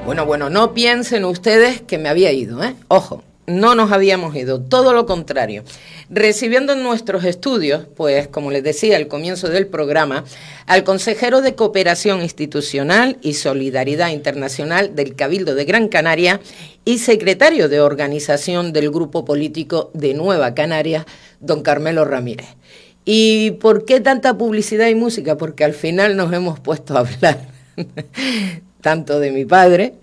Bueno, no piensen ustedes que me había ido, ¿eh? Ojo, no nos habíamos ido, todo lo contrario. Recibiendo en nuestros estudios, pues, como les decía al comienzo del programa, al consejero de Cooperación Institucional y Solidaridad Internacional del Cabildo de Gran Canaria y secretario de organización del Grupo Político de Nueva Canarias, don Carmelo Ramírez. ¿Y por qué tanta publicidad y música? Porque al final nos hemos puesto a hablar tanto de mi padre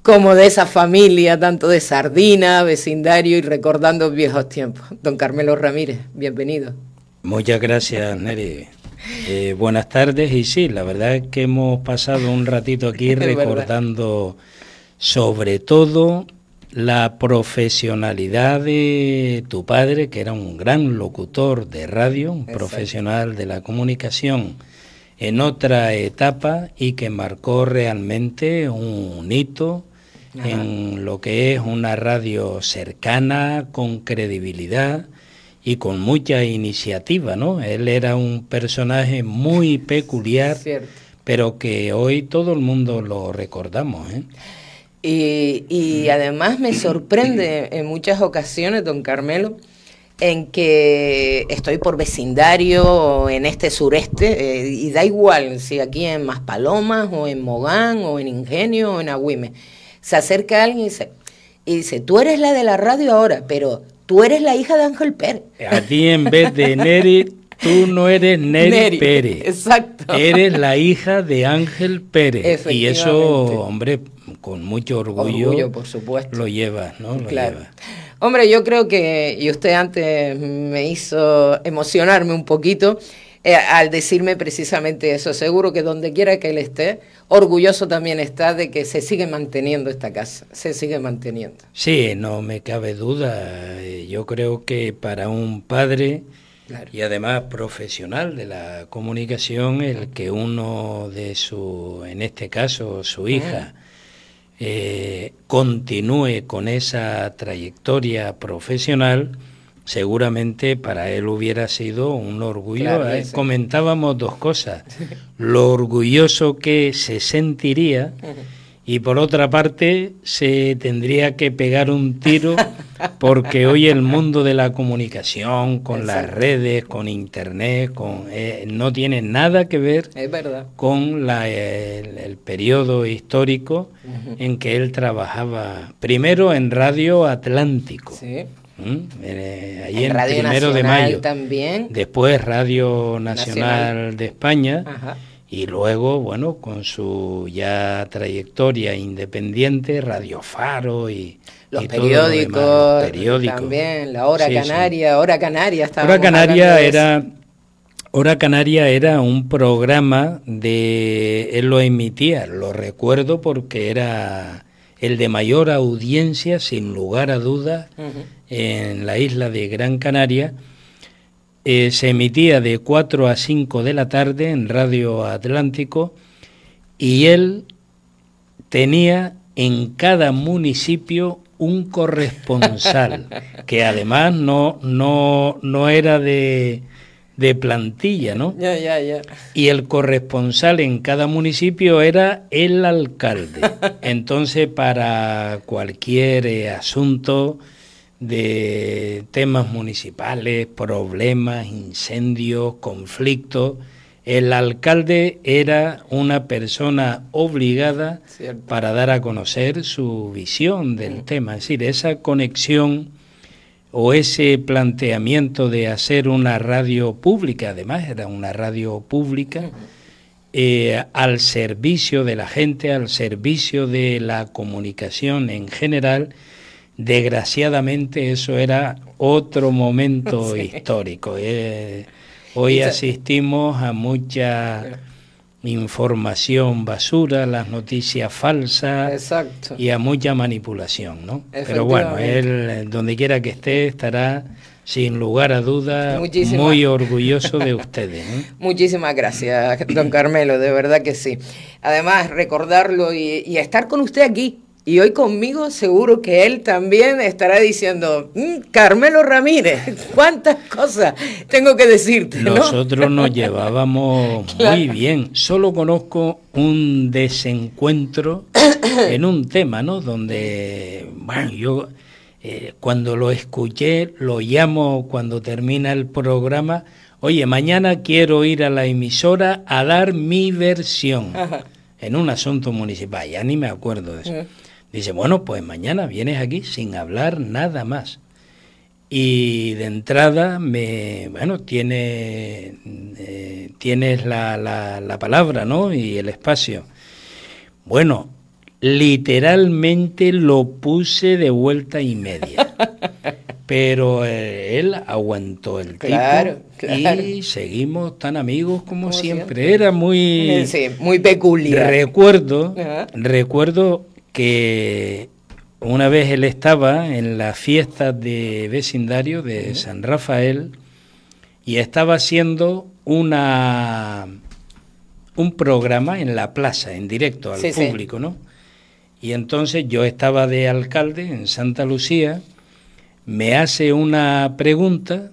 como de esa familia, tanto de Sardina, vecindario y recordando viejos tiempos. Don Carmelo Ramírez, bienvenido. Muchas gracias, Neri. Buenas tardes, y sí, la verdad es que hemos pasado un ratito aquí recordando sobre todo la profesionalidad de tu padre, que era un gran locutor de radio, un profesional de la comunicación en otra etapa y que marcó realmente un hito en lo que es una radio cercana, con credibilidad y con mucha iniciativa, ¿no? Él era un personaje muy peculiar, pero que hoy todo el mundo lo recordamos, ¿eh? Y además me sorprende en muchas ocasiones, don Carmelo, en que estoy por vecindario o en este sureste, y da igual si aquí en Maspalomas o en Mogán o en Ingenio o en Agüime, se acerca alguien y dice, tú eres la de la radio ahora, pero tú eres la hija de Ángel Pérez. A ti en vez de Neri, tú no eres Neri Pérez. Exacto. Eres la hija de Ángel Pérez. Y eso, hombre, con mucho orgullo por supuesto, lo llevas, ¿no? Claro. Hombre, yo creo que, y usted antes me hizo emocionarme un poquito al decirme precisamente eso. Seguro que donde quiera que él esté, orgulloso también está de que se sigue manteniendo esta casa, se sigue manteniendo. Sí, no me cabe duda. Yo creo que para un padre, claro, y además profesional de la comunicación, el que uno de su, en este caso su hija, continúe con esa trayectoria profesional, seguramente para él hubiera sido un orgullo. Claro, comentábamos dos cosas, lo orgulloso que se sentiría y por otra parte se tendría que pegar un tiro porque hoy el mundo de la comunicación, con las redes, con internet, no tiene nada que ver con el periodo histórico en que él trabajaba, primero en Radio Atlántico. Sí. Ahí en Radio 1 Nacional de mayo también. Después Radio Nacional de España. Y luego, bueno, con su ya trayectoria independiente, Radio Faro y los y periódicos, todo lo demás, los periódicos también, la Hora Canaria, sí. Hora Canaria Hora Canaria era un programa él lo emitía, lo recuerdo porque era el de mayor audiencia, sin lugar a dudas, en la isla de Gran Canaria. Se emitía de 4 a 5 de la tarde en Radio Atlántico y él tenía en cada municipio un corresponsal que además no era de plantilla, ¿no? Ya. Y el corresponsal en cada municipio era el alcalde. Entonces, para cualquier asunto de temas municipales, problemas, incendios, conflictos, el alcalde era una persona obligada para dar a conocer su visión del tema. Es decir, esa conexión o ese planteamiento de hacer una radio pública, además era una radio pública, al servicio de la gente, al servicio de la comunicación en general. Desgraciadamente eso era otro momento histórico. Hoy asistimos a mucha información basura, las noticias falsas y a mucha manipulación, ¿no? Pero bueno, él donde quiera que esté estará sin lugar a dudas muy orgulloso de ustedes, ¿eh? Muchísimas gracias, don Carmelo, de verdad que sí. Además, recordarlo y estar con usted aquí. Y hoy conmigo seguro que él también estará diciendo, Carmelo Ramírez, cuántas cosas tengo que decirte, ¿no? Nosotros nos llevábamos muy bien. Solo conozco un desencuentro en un tema, ¿no? Donde, bueno, yo cuando lo escuché, lo llamo cuando termina el programa, oye, mañana quiero ir a la emisora a dar mi versión en un asunto municipal, ya ni me acuerdo de eso. Dice, bueno, pues mañana vienes aquí sin hablar nada más. Y de entrada, tienes la palabra, ¿no? Y el espacio. Bueno, literalmente lo puse de vuelta y media. Pero él aguantó el tipo, claro. Y seguimos tan amigos como siempre. Era muy... Sí, muy peculiar. Recuerdo que una vez él estaba en las fiestas de vecindario de San Rafael y estaba haciendo un programa en la plaza, en directo al público, ¿no? Y entonces yo estaba de alcalde en Santa Lucía, me hace una pregunta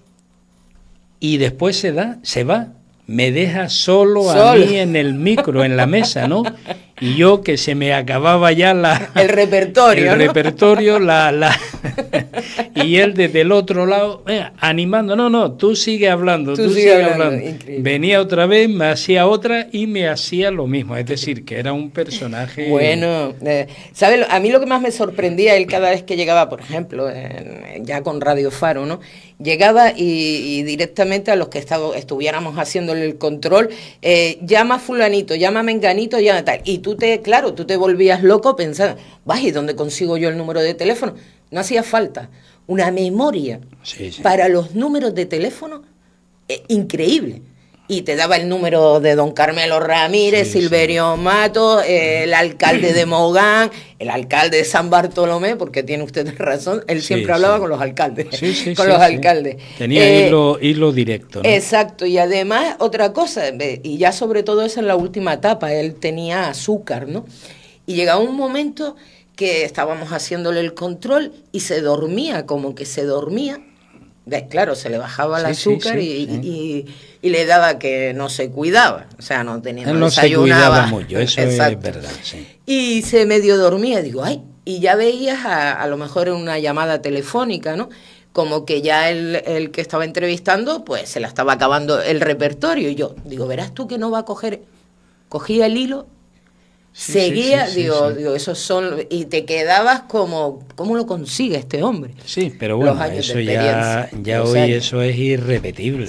y después se va, me deja solo a mí en el micro, en la mesa, ¿no? Y yo, que se me acababa ya el repertorio, el repertorio, y él desde el otro lado, animando, no, tú sigue hablando, tú sigue hablando. Increíble. Venía otra vez, me hacía otra y me hacía lo mismo, es decir, que era un personaje... Bueno, ¿sabes? A mí lo que más me sorprendía, él cada vez que llegaba, por ejemplo, ya con Radio Faro, ¿no? Llegaba y directamente a los que estuviéramos haciéndole el control, llama fulanito, llama menganito, llama tal, y tú te volvías loco pensando, ¿y dónde consigo yo el número de teléfono? No hacía falta una memoria para los números de teléfono increíble. Y te daba el número de don Carmelo Ramírez, Silverio Mato, el alcalde de Mogán, el alcalde de San Bartolomé, porque tiene usted razón, él siempre hablaba con los alcaldes. Alcaldes. Tenía hilo directo, ¿no? Exacto, y además otra cosa, y ya sobre todo eso en la última etapa, él tenía azúcar, ¿no? Y llegaba un momento que estábamos haciéndole el control y se dormía, como que se dormía. Claro, se le bajaba el azúcar y le daba que no se cuidaba, o sea, no tenía, no se cuidaba mucho, eso es verdad, y se medio dormía, digo, y ya veías a lo mejor en una llamada telefónica, ¿no? Como que ya el que estaba entrevistando, pues se la estaba acabando el repertorio, y yo digo, verás tú que no va a cogía el hilo, seguía, digo, esos son, y te quedabas como, ¿cómo lo consigue este hombre? Sí, pero bueno, eso ya hoy eso es irrepetible,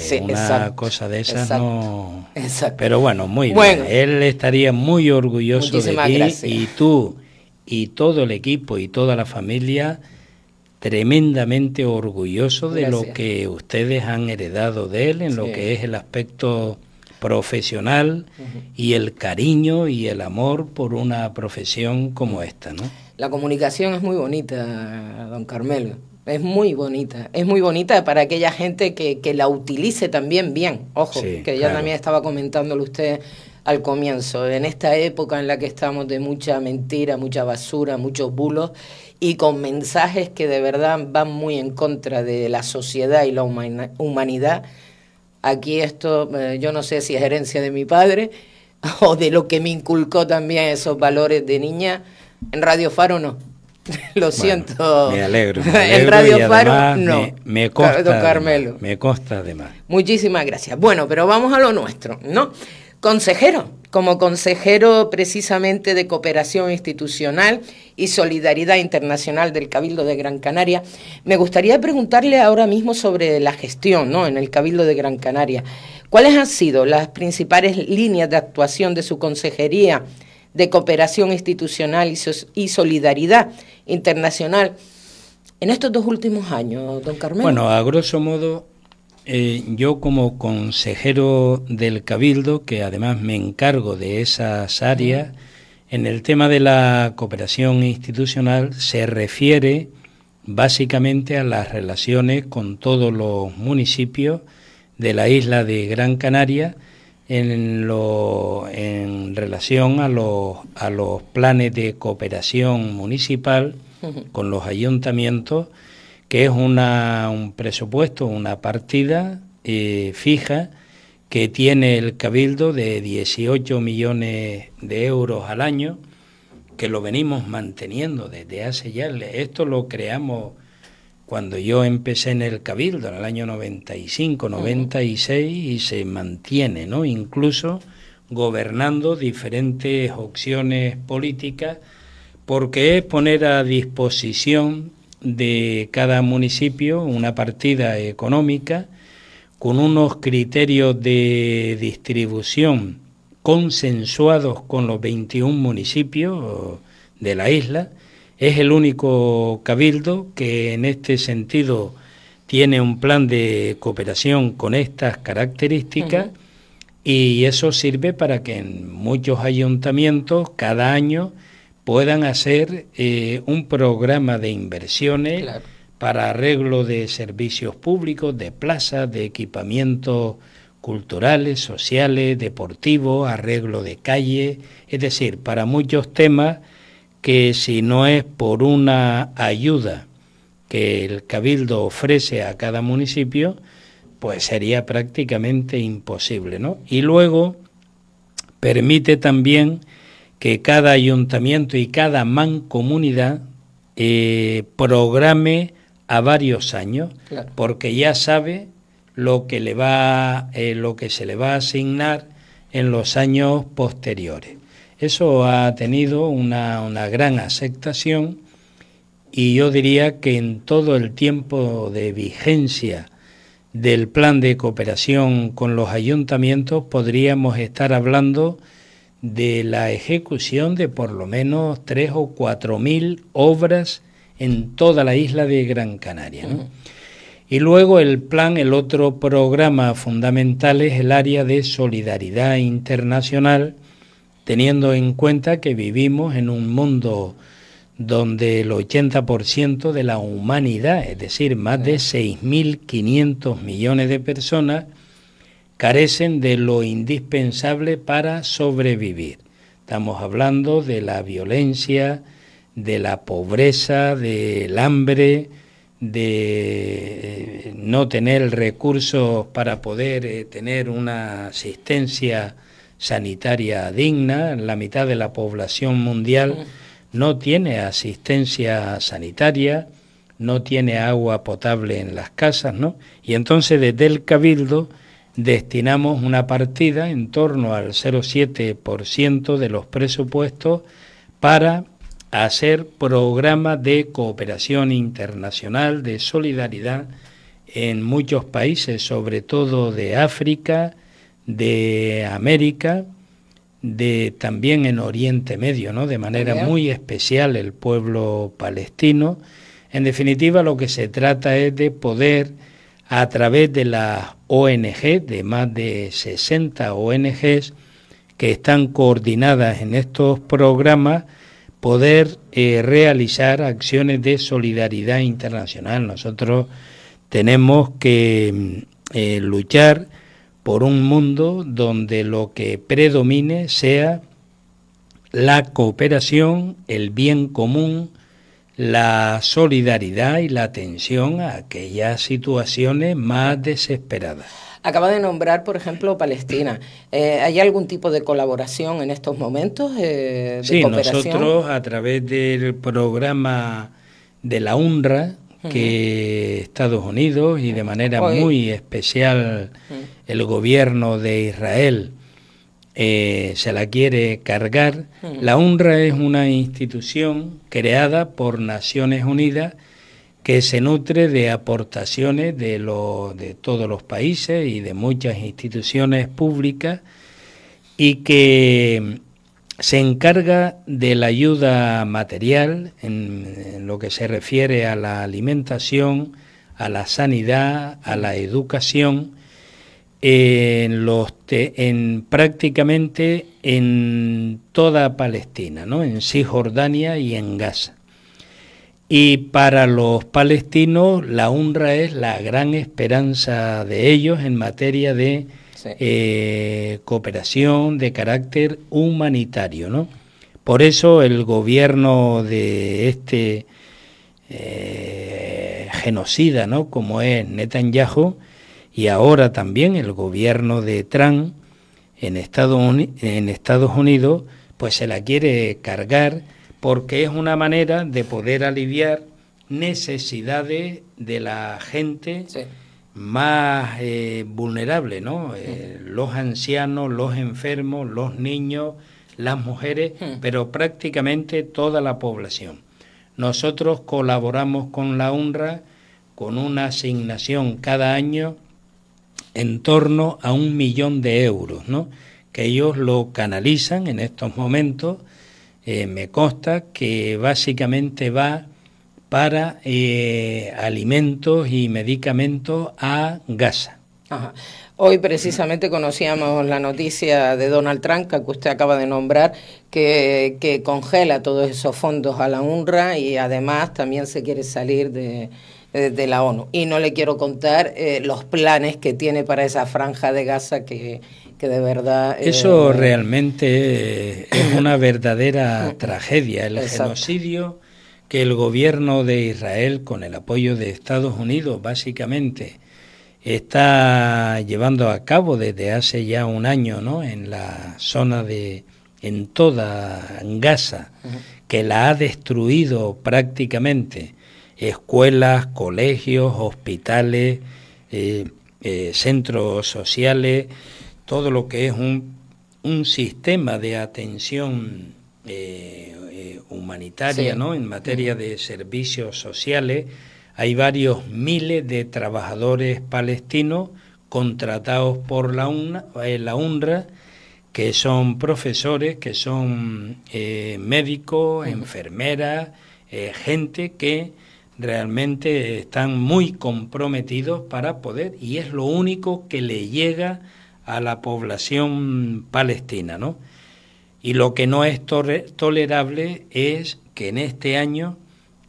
cosa de esas no... Exacto. Pero bueno, muy bien, él estaría muy orgulloso de ti, y tú, y todo el equipo, y toda la familia, tremendamente orgulloso de lo que ustedes han heredado de él, en lo que es el aspecto profesional y el cariño y el amor por una profesión como esta, ¿no? La comunicación es muy bonita, don Carmelo, es muy bonita para aquella gente que la utilice también bien, ojo, que ya también estaba comentándolo usted al comienzo, en esta época en la que estamos de mucha mentira, mucha basura, muchos bulos, y con mensajes que de verdad van muy en contra de la sociedad y la humanidad. Aquí esto, yo no sé si es herencia de mi padre o de lo que me inculcó también esos valores de niña. En Radio Faro no. Lo siento. Me alegro. En Radio Faro no. Me consta, don Carmelo. Me consta además. Muchísimas gracias. Bueno, pero vamos a lo nuestro, ¿no? Consejero, como consejero precisamente de Cooperación Institucional y Solidaridad Internacional del Cabildo de Gran Canaria, me gustaría preguntarle ahora mismo sobre la gestión, ¿no?, en el Cabildo de Gran Canaria. ¿Cuáles han sido las principales líneas de actuación de su Consejería de Cooperación Institucional y Solidaridad Internacional en estos 2 últimos años, don Carmelo? Bueno, a grosso modo... yo como consejero del Cabildo, que además me encargo de esas áreas, en el tema de la cooperación institucional se refiere básicamente a las relaciones con todos los municipios de la isla de Gran Canaria en relación a los planes de cooperación municipal con los ayuntamientos, que es un presupuesto, una partida fija que tiene el Cabildo de 18 millones de euros al año, que lo venimos manteniendo desde hace ya, esto lo creamos cuando yo empecé en el Cabildo, en el año 95, 96, y se mantiene, ¿no? Incluso gobernando diferentes opciones políticas, porque es poner a disposición de cada municipio una partida económica con unos criterios de distribución consensuados con los 21 municipios de la isla. Es el único cabildo que en este sentido tiene un plan de cooperación con estas características, y eso sirve para que en muchos ayuntamientos cada año puedan hacer un programa de inversiones, claro, para arreglo de servicios públicos, de plazas, de equipamientos culturales, sociales, deportivos, arreglo de calles, es decir, para muchos temas que si no es por una ayuda que el Cabildo ofrece a cada municipio, pues sería prácticamente imposible, ¿no? Y luego permite también que cada ayuntamiento y cada mancomunidad programe a varios años, claro, porque ya sabe lo que se le va a asignar en los años posteriores. Eso ha tenido una gran aceptación, y yo diría que en todo el tiempo de vigencia del plan de cooperación con los ayuntamientos podríamos estar hablando de la ejecución de por lo menos 3.000 o 4.000 obras en toda la isla de Gran Canaria, ¿no? Y luego el plan, el otro programa fundamental es el área de solidaridad internacional, teniendo en cuenta que vivimos en un mundo donde el 80% de la humanidad, es decir, más de 6.500 millones de personas, carecen de lo indispensable para sobrevivir. Estamos hablando de la violencia, de la pobreza, del hambre, de no tener recursos para poder tener una asistencia sanitaria digna. La mitad de la población mundial no tiene asistencia sanitaria, no tiene agua potable en las casas, ¿no? Y entonces desde el Cabildo destinamos una partida en torno al 0,7% de los presupuestos para hacer programas de cooperación internacional, de solidaridad en muchos países, sobre todo de África, de América, también en Oriente Medio, ¿no? De manera muy especial el pueblo palestino. En definitiva, lo que se trata es de poder, a través de las ONG, de más de 60 ONGs que están coordinadas en estos programas, poder realizar acciones de solidaridad internacional. Nosotros tenemos que luchar por un mundo donde lo que predomine sea la cooperación, el bien común, la solidaridad y la atención a aquellas situaciones más desesperadas. Acaba de nombrar, por ejemplo, Palestina. ¿Hay algún tipo de colaboración en estos momentos de cooperación? Sí, nosotros a través del programa de la UNRWA, que Estados Unidos y de manera muy especial el gobierno de Israel se la quiere cargar. La UNRWA es una institución creada por Naciones Unidas que se nutre de aportaciones de todos los países y de muchas instituciones públicas, y que se encarga de la ayuda material en lo que se refiere a la alimentación, a la sanidad, a la educación, prácticamente en toda Palestina, ¿no? En Cisjordania y en Gaza. Y para los palestinos la UNRWA es la gran esperanza de ellos en materia de cooperación de carácter humanitario, ¿no? Por eso el gobierno de este genocida, ¿no?, como es Netanyahu, y ahora también el gobierno de Trump en Estados Unidos, pues se la quiere cargar porque es una manera de poder aliviar necesidades de la gente más vulnerable, ¿no? Los ancianos, los enfermos, los niños, las mujeres, pero prácticamente toda la población. Nosotros colaboramos con la UNRWA con una asignación cada año en torno a 1 millón de euros, ¿no? Que ellos lo canalizan en estos momentos. Me consta que básicamente va para alimentos y medicamentos a Gaza. Ajá. Hoy precisamente conocíamos la noticia de Donald Trump, que usted acaba de nombrar, que congela todos esos fondos a la UNRWA y además también se quiere salir de la ONU. Y no le quiero contar los planes que tiene para esa franja de Gaza que de verdad... Eso realmente es una verdadera tragedia, el genocidio que el gobierno de Israel, con el apoyo de Estados Unidos, básicamente está llevando a cabo desde hace ya un año, ¿no? En la zona en toda Gaza, que la ha destruido prácticamente, escuelas, colegios, hospitales, centros sociales, todo lo que es un sistema de atención humanitaria, ¿no? En materia de servicios sociales. Hay varios miles de trabajadores palestinos contratados por la UNRWA, que son profesores, que son médicos, enfermeras, gente que realmente están muy comprometidos para poder, y es lo único que le llega a la población palestina, ¿no? Y lo que no es tolerable es que en este año,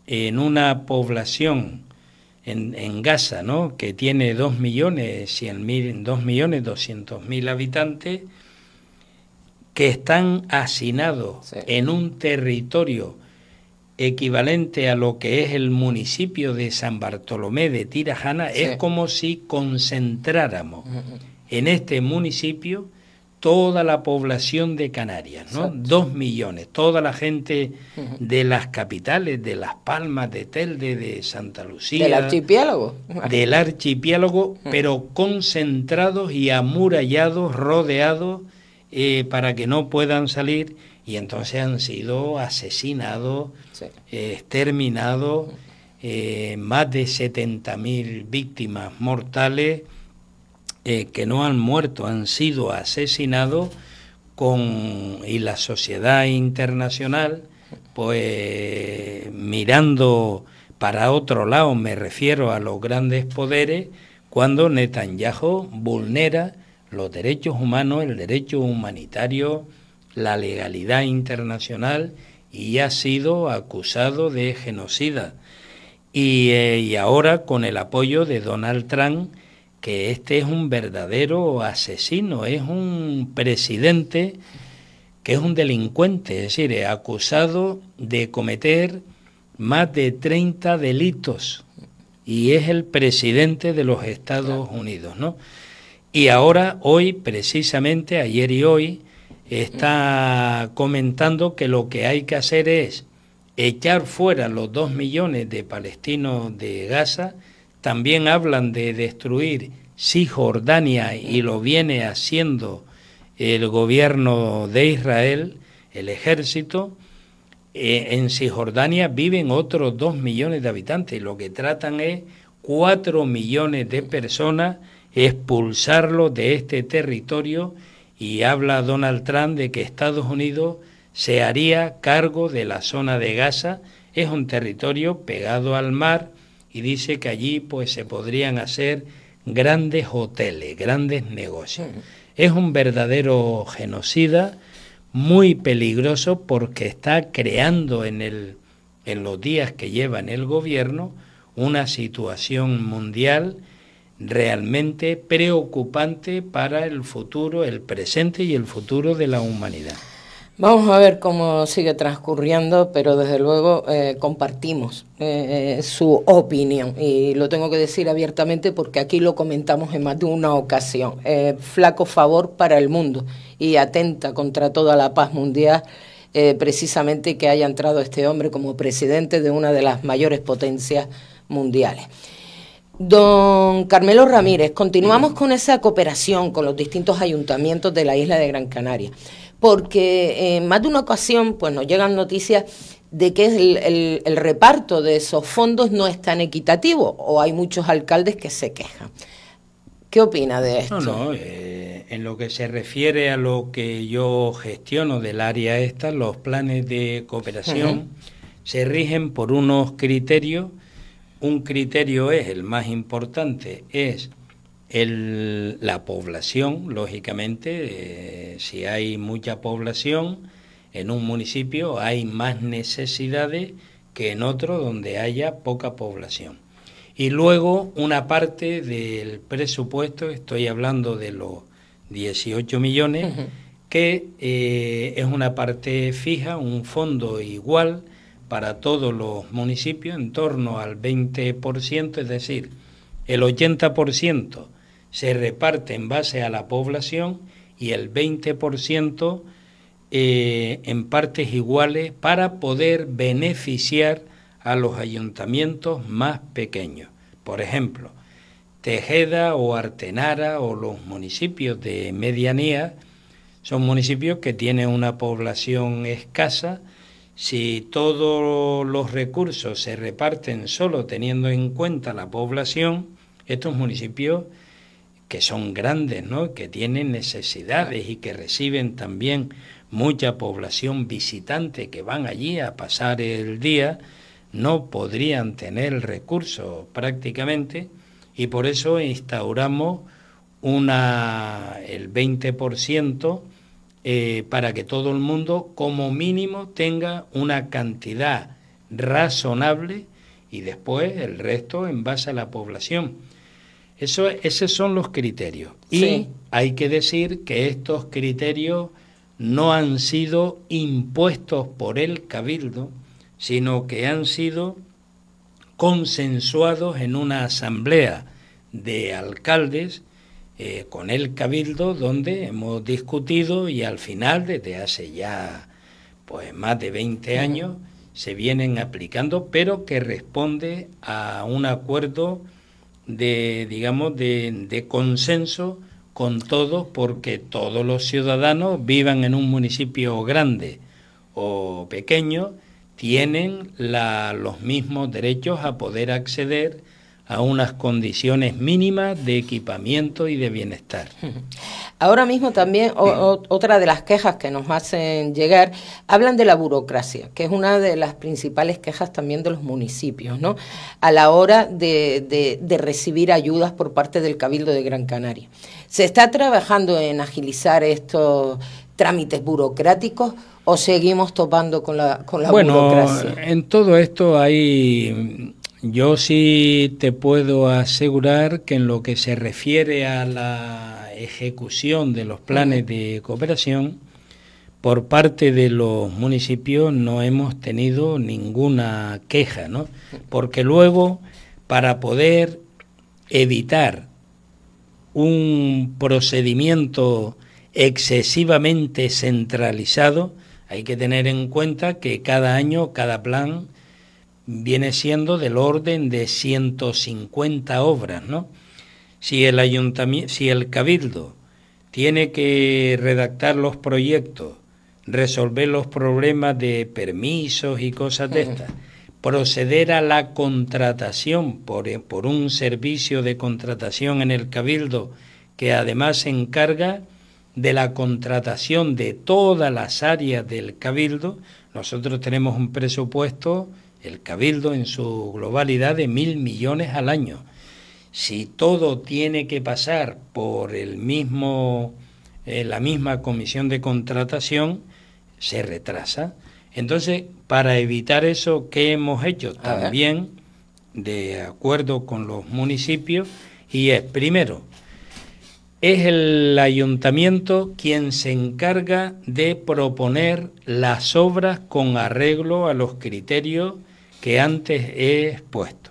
en una población en Gaza, ¿no? Que tiene 2.200.000 habitantes, que están hacinados en un territorio equivalente a lo que es el municipio de San Bartolomé de Tirajana, es como si concentráramos en este municipio toda la población de Canarias, ¿no? 2 millones, toda la gente de las capitales, de Las Palmas, de Telde, de Santa Lucía. ¿Del archipiélago? Del archipiélago, pero concentrados y amurallados, rodeados, para que no puedan salir, y entonces han sido asesinados, exterminados, más de 70.000 víctimas mortales, que no han muerto, han sido asesinados, y la sociedad internacional, pues mirando para otro lado, me refiero a los grandes poderes, cuando Netanyahu vulnera los derechos humanos, el derecho humanitario, la legalidad internacional, y ha sido acusado de genocida. Y ahora, con el apoyo de Donald Trump, que este es un verdadero asesino, es un presidente que es un delincuente, es decir, acusado de cometer más de 30 delitos, y es el presidente de los Estados Unidos, ¿no? Y ahora, hoy, precisamente, ayer y hoy, está comentando que lo que hay que hacer es echar fuera los 2 millones de palestinos de Gaza. También hablan de destruir Cisjordania, y lo viene haciendo el gobierno de Israel, el ejército. En Cisjordania viven otros 2 millones de habitantes, y lo que tratan es 4 millones de personas, expulsarlos de este territorio, y habla Donald Trump de que Estados Unidos se haría cargo de la zona de Gaza. Es un territorio pegado al mar, y dice que allí pues se podrían hacer grandes hoteles, grandes negocios. Es un verdadero genocida, muy peligroso, porque está creando en los días que lleva en el gobierno una situación mundial realmente preocupante para el futuro, el presente y el futuro de la humanidad. Vamos a ver cómo sigue transcurriendo, pero desde luego compartimos su opinión, y lo tengo que decir abiertamente porque aquí lo comentamos en más de una ocasión. Flaco favor para el mundo, y atenta contra toda la paz mundial precisamente que haya entrado este hombre como presidente de una de las mayores potencias mundiales. Don Carmelo Ramírez, continuamos con esa cooperación con los distintos ayuntamientos de la isla de Gran Canaria, porque en más de una ocasión pues nos llegan noticias de que el reparto de esos fondos no es tan equitativo, o hay muchos alcaldes que se quejan. ¿Qué opina de esto? En lo que se refiere a lo que yo gestiono del área esta, los planes de cooperación se rigen por unos criterios. Un criterio es, el más importante, es la población, lógicamente. Si hay mucha población en un municipio, hay más necesidades que en otro donde haya poca población. Y luego una parte del presupuesto, estoy hablando de los 18 millones, que es una parte fija, un fondo igual para todos los municipios, en torno al 20%, es decir, el 80% se reparte en base a la población y el 20% en partes iguales para poder beneficiar a los ayuntamientos más pequeños. Por ejemplo, Tejeda o Artenara o los municipios de medianía son municipios que tienen una población escasa. Si todos los recursos se reparten solo teniendo en cuenta la población, estos municipios que son grandes, ¿no?, que tienen necesidades y que reciben también mucha población visitante que van allí a pasar el día, no podrían tener recursos prácticamente, y por eso instauramos el 20% para que todo el mundo como mínimo tenga una cantidad razonable y después el resto en base a la población. Esos son los criterios. Sí. Y hay que decir que estos criterios no han sido impuestos por el Cabildo, sino que han sido consensuados en una asamblea de alcaldes con el Cabildo, donde hemos discutido y al final, desde hace ya pues más de 20 años, se vienen aplicando, pero que responde a un acuerdo de consenso con todos, porque todos los ciudadanos, vivan en un municipio grande o pequeño, tienen los mismos derechos a poder acceder a unas condiciones mínimas de equipamiento y de bienestar. Ahora mismo también otra de las quejas que nos hacen llegar, hablan de la burocracia, que es una de las principales quejas también de los municipios, ¿no?, a la hora de recibir ayudas por parte del Cabildo de Gran Canaria. ¿Se está trabajando en agilizar estos trámites burocráticos o seguimos topando con la burocracia? Bueno, en todo esto yo sí te puedo asegurar que en lo que se refiere a la ejecución de los planes de cooperación, por parte de los municipios no hemos tenido ninguna queja, ¿no? Porque luego, para poder evitar un procedimiento excesivamente centralizado, hay que tener en cuenta que cada año, cada plan viene siendo del orden de 150 obras, ¿no? Si el Cabildo tiene que redactar los proyectos, resolver los problemas de permisos y cosas de estas, proceder a la contratación por un servicio de contratación en el Cabildo, que además se encarga de la contratación de todas las áreas del Cabildo. Nosotros tenemos un presupuesto, el Cabildo en su globalidad, de 1.000 millones al año. Si todo tiene que pasar por la misma comisión de contratación, se retrasa. Entonces, para evitar eso, ¿qué hemos hecho? También, de acuerdo con los municipios, y es, primero, es el ayuntamiento quien se encarga de proponer las obras con arreglo a los criterios que antes he expuesto.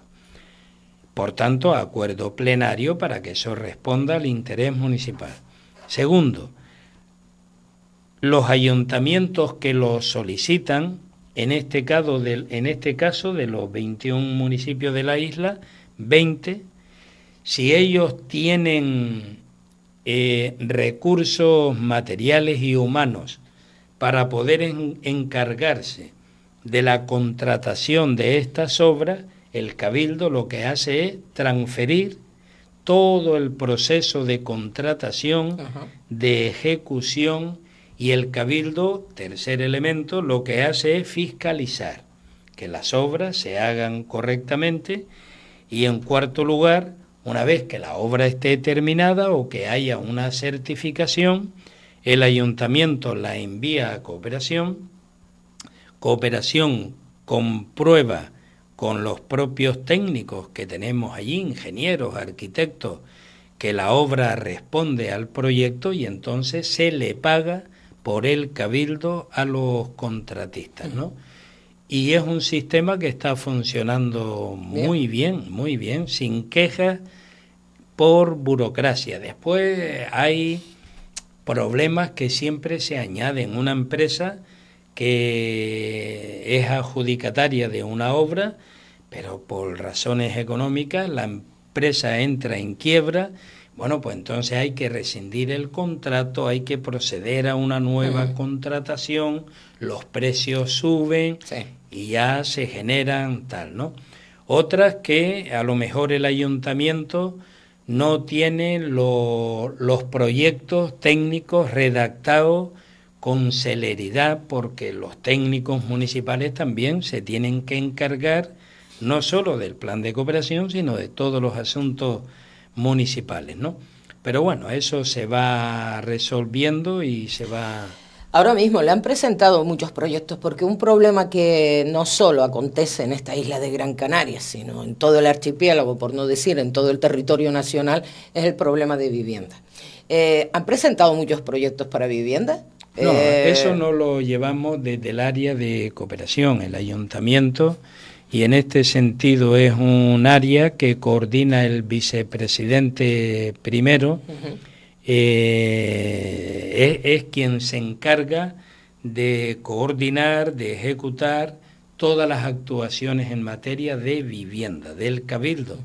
Por tanto, acuerdo plenario para que eso responda al interés municipal. Segundo, los ayuntamientos que lo solicitan, en este caso de los 21 municipios de la isla, 20, si ellos tienen recursos materiales y humanos para poder encargarse de la contratación de estas obras, el Cabildo lo que hace es transferir todo el proceso de contratación, de ejecución, y el Cabildo, tercer elemento, lo que hace es fiscalizar que las obras se hagan correctamente, y en cuarto lugar, una vez que la obra esté terminada o que haya una certificación, el ayuntamiento la envía a Cooperación, Cooperación comprueba con los propios técnicos que tenemos allí, ingenieros, arquitectos, que la obra responde al proyecto, y entonces se le paga por el Cabildo a los contratistas, ¿no? Y es un sistema que está funcionando muy bien, sin quejas por burocracia. Después hay problemas que siempre se añaden. Una empresa que es adjudicataria de una obra, pero por razones económicas la empresa entra en quiebra, bueno, pues entonces hay que rescindir el contrato, hay que proceder a una nueva contratación, los precios suben y ya se generan tal, ¿no? Otras que a lo mejor el ayuntamiento no tiene los proyectos técnicos redactados con celeridad, porque los técnicos municipales también se tienen que encargar no solo del plan de cooperación, sino de todos los asuntos municipales, ¿no? Pero bueno, eso se va resolviendo y se va... Ahora mismo le han presentado muchos proyectos, porque un problema que no solo acontece en esta isla de Gran Canaria, sino en todo el archipiélago, por no decir en todo el territorio nacional, es el problema de vivienda. ¿Han presentado muchos proyectos para vivienda? No, eso no lo llevamos desde el área de cooperación, el ayuntamiento, y en este sentido es un área que coordina el vicepresidente primero. Es quien se encarga de coordinar, de ejecutar todas las actuaciones en materia de vivienda del Cabildo,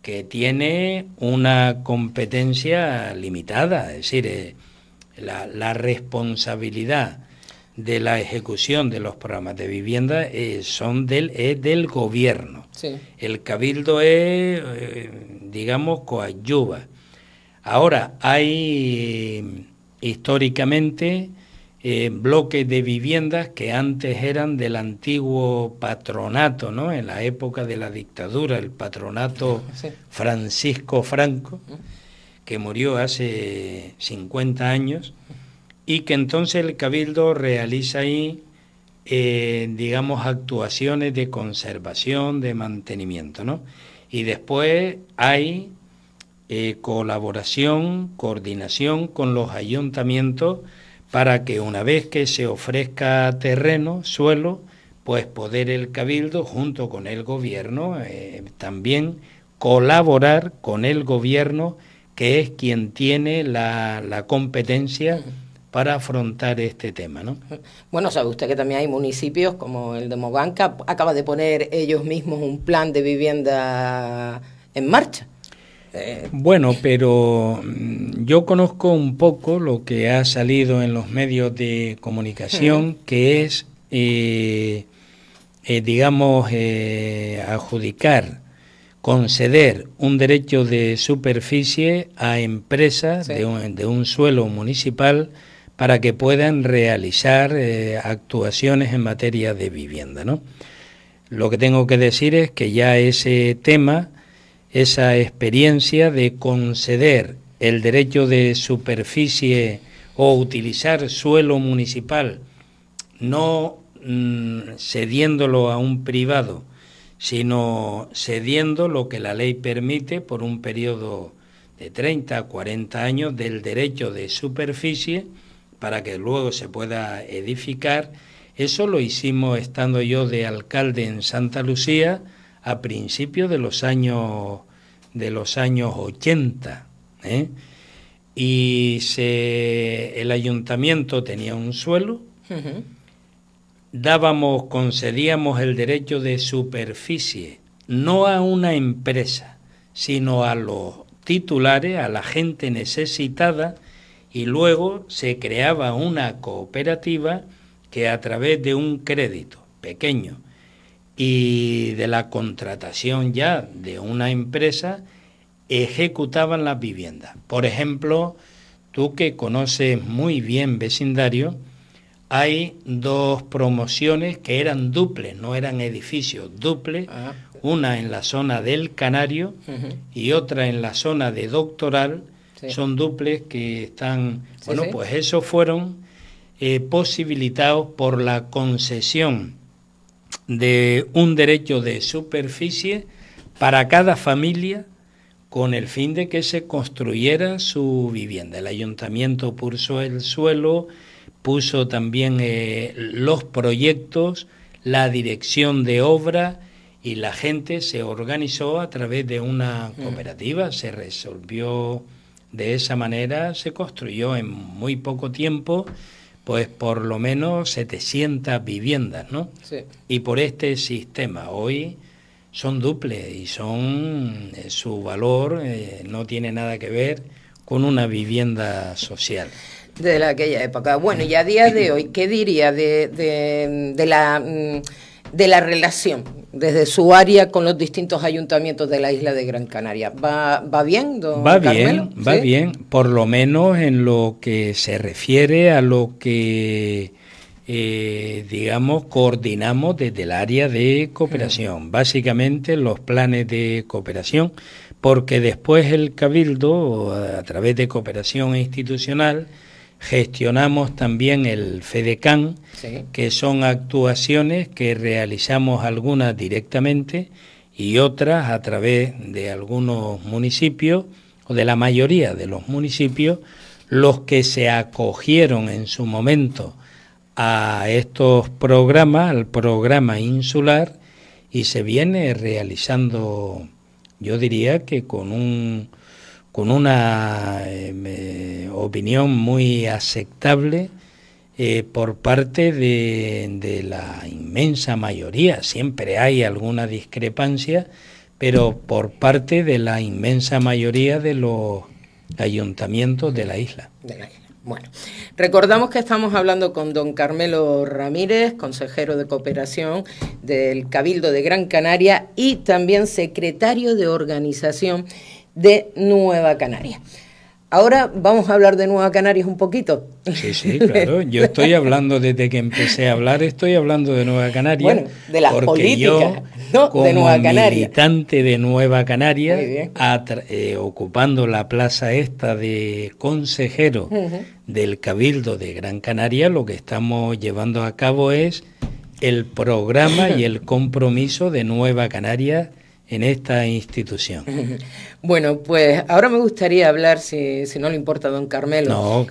que tiene una competencia limitada, es decir, la responsabilidad de la ejecución de los programas de vivienda es del gobierno. Sí. El Cabildo es, digamos, coadyuva. Ahora, hay históricamente bloques de viviendas que antes eran del antiguo patronato, ¿no? En la época de la dictadura, el patronato Francisco Franco, que murió hace 50 años, y que entonces el Cabildo realiza ahí, digamos, actuaciones de conservación, de mantenimiento, ¿no? Y después hay colaboración, coordinación con los ayuntamientos para que una vez que se ofrezca terreno, suelo, pues poder el Cabildo junto con el gobierno también colaborar con el gobierno, que es quien tiene la competencia para afrontar este tema, ¿no? Bueno, sabe usted que también hay municipios como el de Moganca, acaba de poner ellos mismos un plan de vivienda en marcha. Bueno, pero yo conozco un poco lo que ha salido en los medios de comunicación, que es, digamos, adjudicar, conceder un derecho de superficie a empresas de un suelo municipal para que puedan realizar actuaciones en materia de vivienda, ¿no? Lo que tengo que decir es que ya ese tema, esa experiencia de conceder el derecho de superficie o utilizar suelo municipal, no cediéndolo a un privado, sino cediendo lo que la ley permite por un periodo de 30 a 40 años del derecho de superficie para que luego se pueda edificar. Eso lo hicimos estando yo de alcalde en Santa Lucía a principios de los años 80, y el ayuntamiento tenía un suelo, concedíamos el derecho de superficie, no a una empresa, sino a los titulares, a la gente necesitada, y luego se creaba una cooperativa que a través de un crédito pequeño y de la contratación ya de una empresa ejecutaban las viviendas. Por ejemplo, tú que conoces muy bien vecindario, hay dos promociones que eran duples, no eran edificios, duples, una en la zona del Canario y otra en la zona de Doctoral, son duples que están, pues esos fueron posibilitados por la concesión de un derecho de superficie para cada familia con el fin de que se construyera su vivienda. El ayuntamiento puso el suelo, puso también los proyectos, la dirección de obra, y la gente se organizó a través de una cooperativa, se resolvió de esa manera, se construyó en muy poco tiempo, pues por lo menos 700 viviendas, ¿no? Sí. Y por este sistema, hoy son duples y su valor no tiene nada que ver con una vivienda social. De aquella época. Bueno, y a día de hoy, ¿qué diría de la relación desde su área con los distintos ayuntamientos de la isla de Gran Canaria? ¿Va bien, don Carmelo? Va bien, por lo menos en lo que se refiere a lo que, digamos, coordinamos desde el área de cooperación. Básicamente los planes de cooperación, porque después el Cabildo, a través de cooperación institucional, gestionamos también el FEDECAN, que son actuaciones que realizamos algunas directamente y otras a través de algunos municipios, o de la mayoría de los municipios, los que se acogieron en su momento a estos programas, al programa insular, y se viene realizando, yo diría que con una opinión muy aceptable por parte de la inmensa mayoría. Siempre hay alguna discrepancia, pero por parte de la inmensa mayoría de los ayuntamientos de la isla. Bueno, recordamos que estamos hablando con don Carmelo Ramírez, consejero de cooperación del Cabildo de Gran Canaria y también secretario de organización de Nueva Canaria. Ahora vamos a hablar de Nueva Canarias un poquito. Sí, claro. Yo estoy hablando, desde que empecé a hablar, estoy hablando de Nueva Canaria. Bueno, de las políticas, ¿no? Como de Nueva Canaria, militante de Nueva Canaria, ocupando la plaza esta de consejero del Cabildo de Gran Canaria, lo que estamos llevando a cabo es el programa y el compromiso de Nueva Canaria en esta institución. Bueno, pues ahora me gustaría hablar, si no le importa, don Carmelo,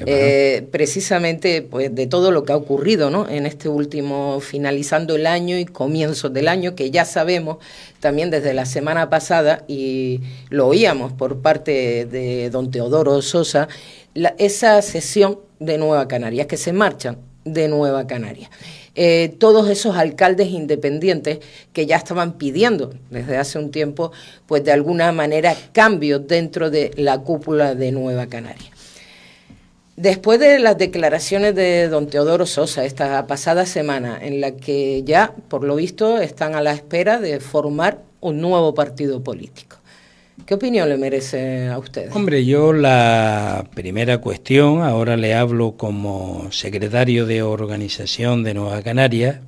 precisamente pues de todo lo que ha ocurrido, ¿no?, en este último, finalizando el año y comienzos del año, que ya sabemos también desde la semana pasada, y lo oíamos por parte de don Teodoro Sosa, esa sesión de Nueva Canarias, que se marchan de Nueva Canaria. Todos esos alcaldes independientes que ya estaban pidiendo desde hace un tiempo, pues de alguna manera, cambios dentro de la cúpula de Nueva Canaria. Después de las declaraciones de don Teodoro Sosa esta pasada semana, en la que ya, por lo visto, están a la espera de formar un nuevo partido político, ¿qué opinión le merece a ustedes? Hombre, yo la primera cuestión, ahora le hablo como secretario de organización de Nueva Canaria.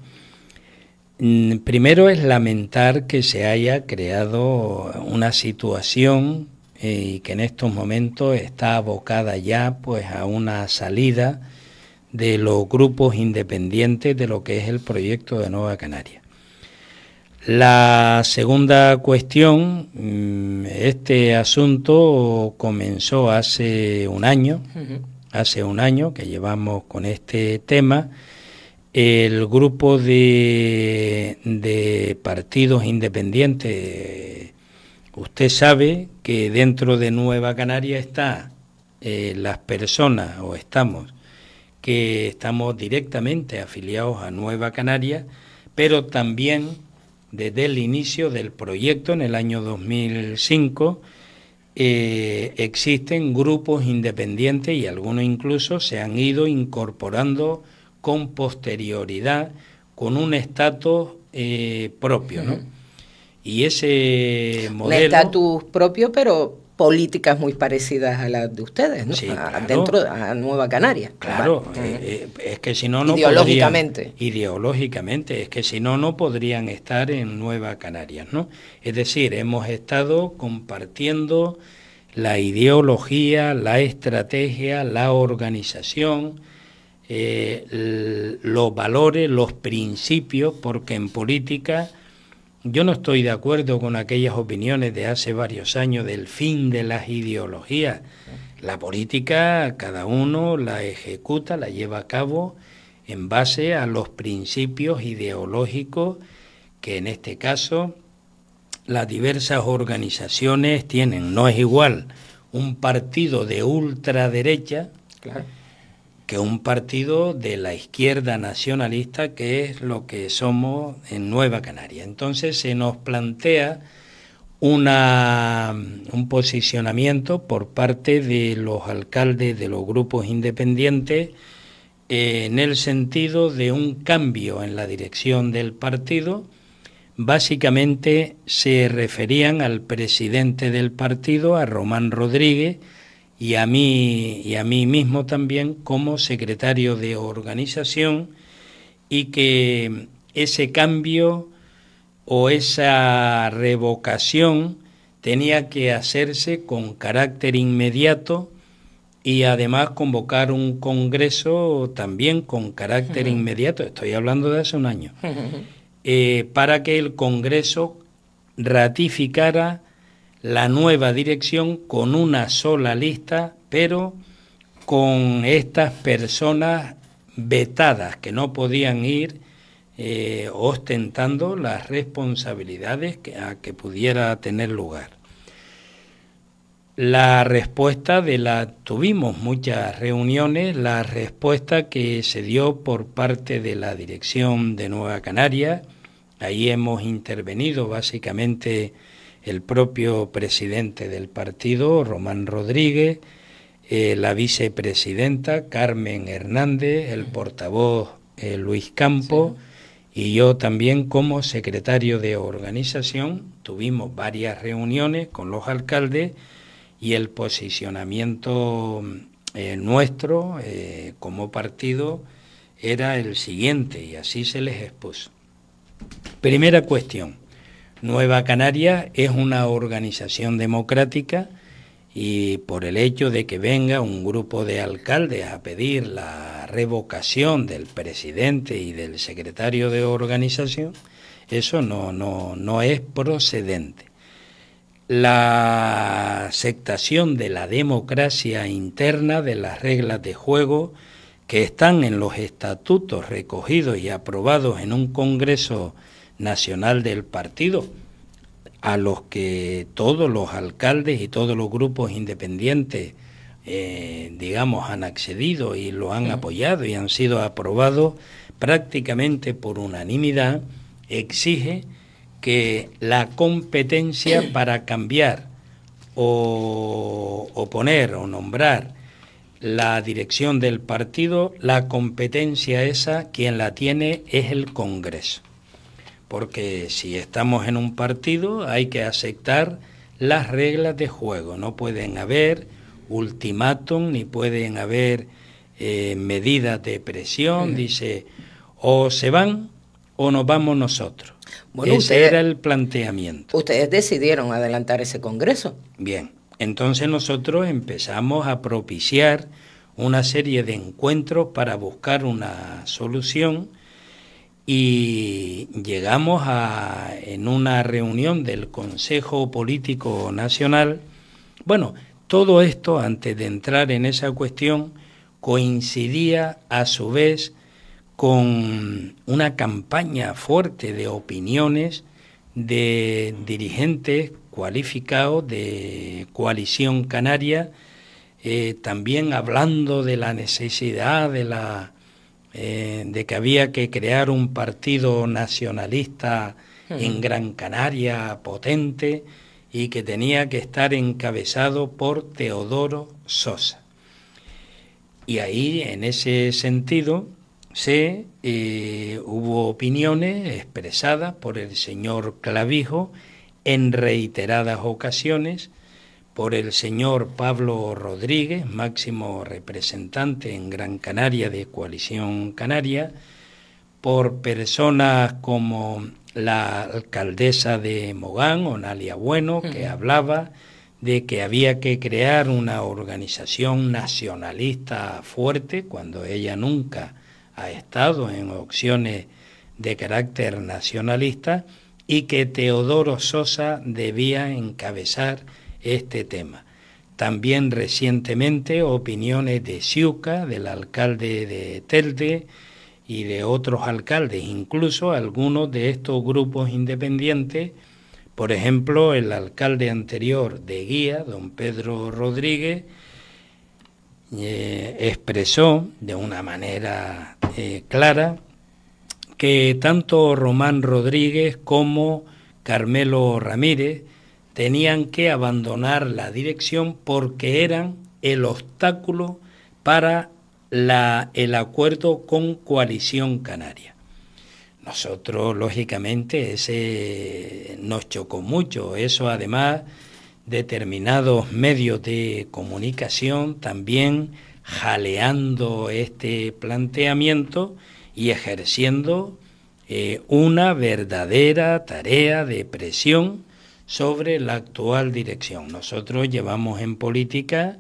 Primero es lamentar que se haya creado una situación y que en estos momentos está abocada ya pues a una salida de los grupos independientes de lo que es el proyecto de Nueva Canaria. La segunda cuestión, este asunto comenzó hace un año que llevamos con este tema. El grupo de partidos independientes, usted sabe que dentro de Nueva Canaria está las personas, o estamos, que estamos directamente afiliados a Nueva Canarias, pero también desde el inicio del proyecto en el año 2005 existen grupos independientes y algunos incluso se han ido incorporando con posterioridad con un estatus propio, ¿no? Y ese modelo... Un estatus propio, pero políticas muy parecidas a las de ustedes, ¿no? Sí, claro. Dentro a Nueva Canarias. Claro, es que si no, no ideológicamente. Ideológicamente, es que si no, no podrían estar en Nueva Canarias, ¿no? Es decir, hemos estado compartiendo la ideología, la estrategia, la organización, los valores, los principios, porque en política yo no estoy de acuerdo con aquellas opiniones de hace varios años del fin de las ideologías. La política cada uno la ejecuta, la lleva a cabo en base a los principios ideológicos que en este caso las diversas organizaciones tienen. No es igual un partido de ultraderecha, claro, que un partido de la izquierda nacionalista, que es lo que somos en Nueva Canaria. Entonces se nos plantea un posicionamiento por parte de los alcaldes de los grupos independientes en el sentido de un cambio en la dirección del partido. Básicamente se referían al presidente del partido, a Román Rodríguez, y a mí mismo también como secretario de organización, y que ese cambio o esa revocación tenía que hacerse con carácter inmediato y además convocar un congreso también con carácter inmediato, estoy hablando de hace un año, para que el congreso ratificara la nueva dirección con una sola lista, pero con estas personas vetadas que no podían ir ostentando las responsabilidades a que pudiera tener lugar. La respuesta tuvimos muchas reuniones, la respuesta que se dio por parte de la dirección de Nueva Canarias, ahí hemos intervenido básicamente el propio presidente del partido, Román Rodríguez, la vicepresidenta Carmen Hernández, el portavoz Luis Campo, sí, y yo también como secretario de organización. Tuvimos varias reuniones con los alcaldes y el posicionamiento nuestro como partido era el siguiente, y así se les expuso. Primera cuestión: Nueva Canarias es una organización democrática, y por el hecho de que venga un grupo de alcaldes a pedir la revocación del presidente y del secretario de organización, eso no es procedente. La aceptación de la democracia interna, de las reglas de juego que están en los estatutos recogidos y aprobados en un Congreso Nacional del partido, a los que todos los alcaldes y todos los grupos independientes, han accedido y lo han apoyado y han sido aprobados prácticamente por unanimidad, exige que la competencia para cambiar o poner o nombrar la dirección del partido, la competencia esa, quien la tiene es el Congreso. Porque si estamos en un partido hay que aceptar las reglas de juego, no pueden haber ultimátum ni pueden haber medidas de presión, dice o se van o nos vamos nosotros. Bueno, ese era el planteamiento. Ustedes decidieron adelantar ese congreso. Bien, entonces nosotros empezamos a propiciar una serie de encuentros para buscar una solución. Y llegamos en una reunión del Consejo Político Nacional. Bueno, todo esto, antes de entrar en esa cuestión, coincidía a su vez con una campaña fuerte de opiniones de dirigentes cualificados de Coalición Canaria, también hablando de la necesidad de que había que crear un partido nacionalista en Gran Canaria potente y que tenía que estar encabezado por Teodoro Sosa. Y ahí, en ese sentido, hubo opiniones expresadas por el señor Clavijo en reiteradas ocasiones, por el señor Pablo Rodríguez, máximo representante en Gran Canaria de Coalición Canaria, por personas como la alcaldesa de Mogán, Onalia Bueno, que hablaba de que había que crear una organización nacionalista fuerte, cuando ella nunca ha estado en opciones de carácter nacionalista, y que Teodoro Sosa debía encabezar este tema. También recientemente opiniones de Xiuca, del alcalde de Telde y de otros alcaldes, incluso algunos de estos grupos independientes. Por ejemplo, el alcalde anterior de Guía, don Pedro Rodríguez, expresó de una manera clara que tanto Román Rodríguez como Carmelo Ramírez tenían que abandonar la dirección porque eran el obstáculo para el acuerdo con Coalición Canaria. Nosotros, lógicamente, ese nos chocó mucho. Eso, además, determinados medios de comunicación también jaleando este planteamiento y ejerciendo una verdadera tarea de presión sobre la actual dirección. Nosotros llevamos en política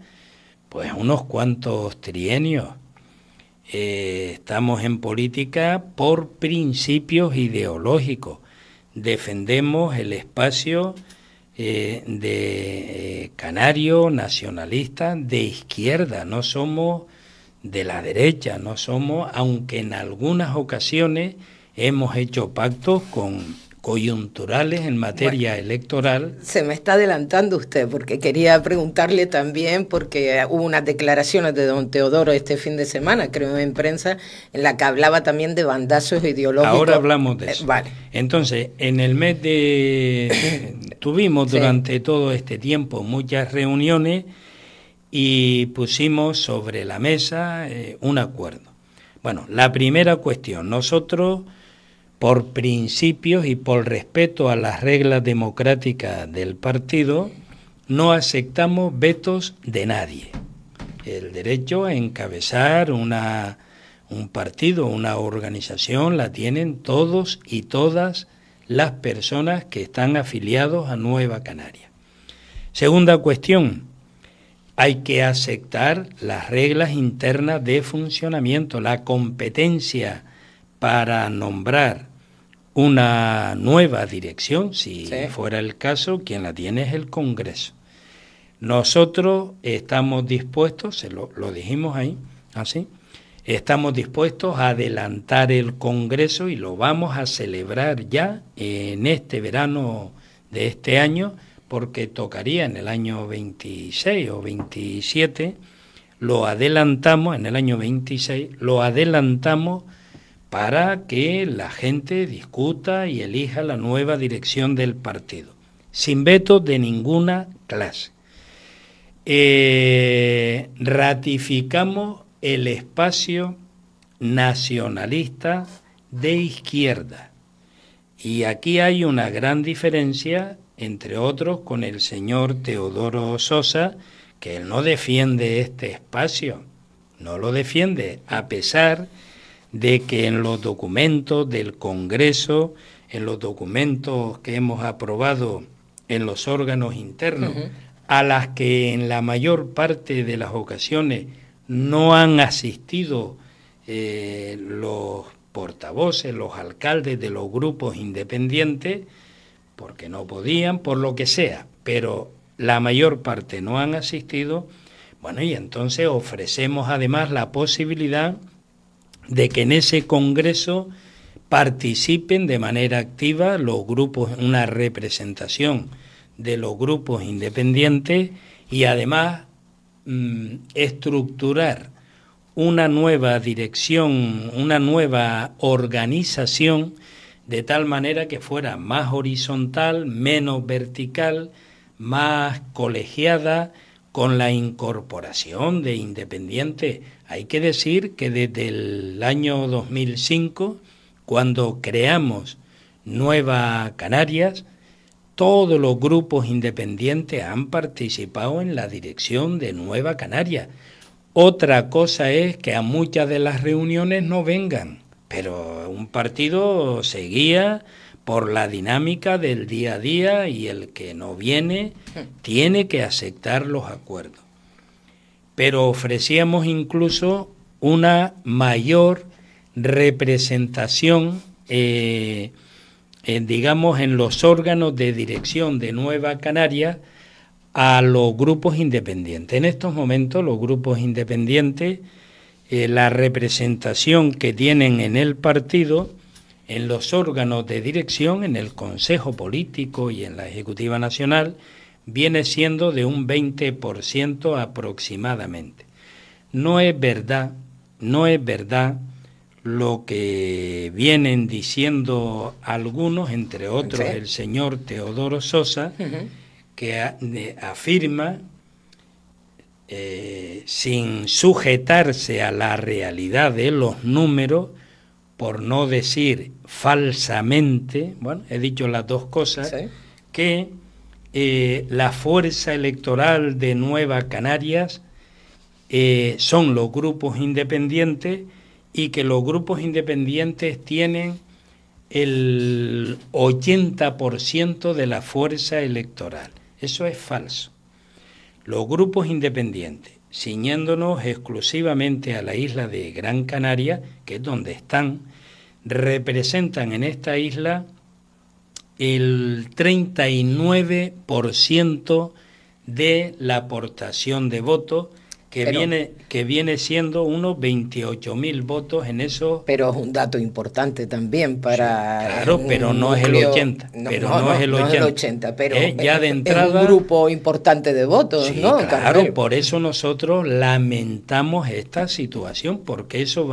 pues unos cuantos trienios. Estamos en política por principios ideológicos. Defendemos el espacio de canario, nacionalista, de izquierda. No somos de la derecha, no somos, aunque en algunas ocasiones hemos hecho pactos coyunturales en materia electoral. Se me está adelantando usted, porque quería preguntarle también, porque hubo unas declaraciones de don Teodoro este fin de semana, creo en prensa, en la que hablaba también de bandazos ideológicos. Ahora hablamos de eso. Vale. Entonces, en el mes tuvimos durante todo este tiempo muchas reuniones y pusimos sobre la mesa un acuerdo. Bueno, la primera cuestión, nosotros, por principios y por respeto a las reglas democráticas del partido, no aceptamos vetos de nadie. El derecho a encabezar un partido, una organización, la tienen todos y todas las personas que están afiliados a Nueva Canaria. Segunda cuestión, hay que aceptar las reglas internas de funcionamiento, la competencia para nombrar una nueva dirección, si fuera el caso, quien la tiene es el Congreso. Nosotros estamos dispuestos, lo dijimos ahí, así, estamos dispuestos a adelantar el Congreso y lo vamos a celebrar ya en este verano de este año, porque tocaría en el año 26 o 27, lo adelantamos, en el año 26, lo adelantamos para que la gente discuta y elija la nueva dirección del partido, sin veto de ninguna clase. Ratificamos el espacio nacionalista de izquierda, y aquí hay una gran diferencia, entre otros, con el señor Teodoro Sosa, que él no defiende este espacio, no lo defiende, a pesar de que en los documentos del Congreso, en los documentos que hemos aprobado en los órganos internos, a las que en la mayor parte de las ocasiones no han asistido los portavoces, los alcaldes de los grupos independientes, porque no podían, por lo que sea, pero la mayor parte no han asistido. Bueno, y entonces ofrecemos además la posibilidad de que en ese Congreso participen de manera activa los grupos, una representación de los grupos independientes, y además estructurar una nueva dirección, una nueva organización, de tal manera que fuera más horizontal, menos vertical, más colegiada, con la incorporación de independientes. Hay que decir que desde el año 2005, cuando creamos Nueva Canarias, todos los grupos independientes han participado en la dirección de Nueva Canarias. Otra cosa es que a muchas de las reuniones no vengan, pero un partido se guía por la dinámica del día a día y el que no viene tiene que aceptar los acuerdos. Pero ofrecíamos incluso una mayor representación, digamos, en los órganos de dirección de Nueva Canarias a los grupos independientes. En estos momentos los grupos independientes, la representación que tienen en el partido, en los órganos de dirección, en el Consejo Político y en la Ejecutiva Nacional, viene siendo de un 20% aproximadamente. No es verdad lo que vienen diciendo algunos, entre otros el señor Teodoro Sosa, que afirma, sin sujetarse a la realidad de los números, por no decir falsamente, bueno, he dicho las dos cosas, que la fuerza electoral de Nueva Canarias son los grupos independientes y que los grupos independientes tienen el 80% de la fuerza electoral. Eso es falso. Los grupos independientes, ciñéndonos exclusivamente a la isla de Gran Canaria, que es donde están, representan en esta isla el 39% de la aportación de votos, que viene siendo unos 28.000 votos en eso. Pero es un dato importante también para... Sí, claro, pero no es el 80. No es el 80, pero ya de entrada, es un grupo importante de votos, sí, ¿no? Claro, Carmelo. por eso nosotros lamentamos esta situación, porque eso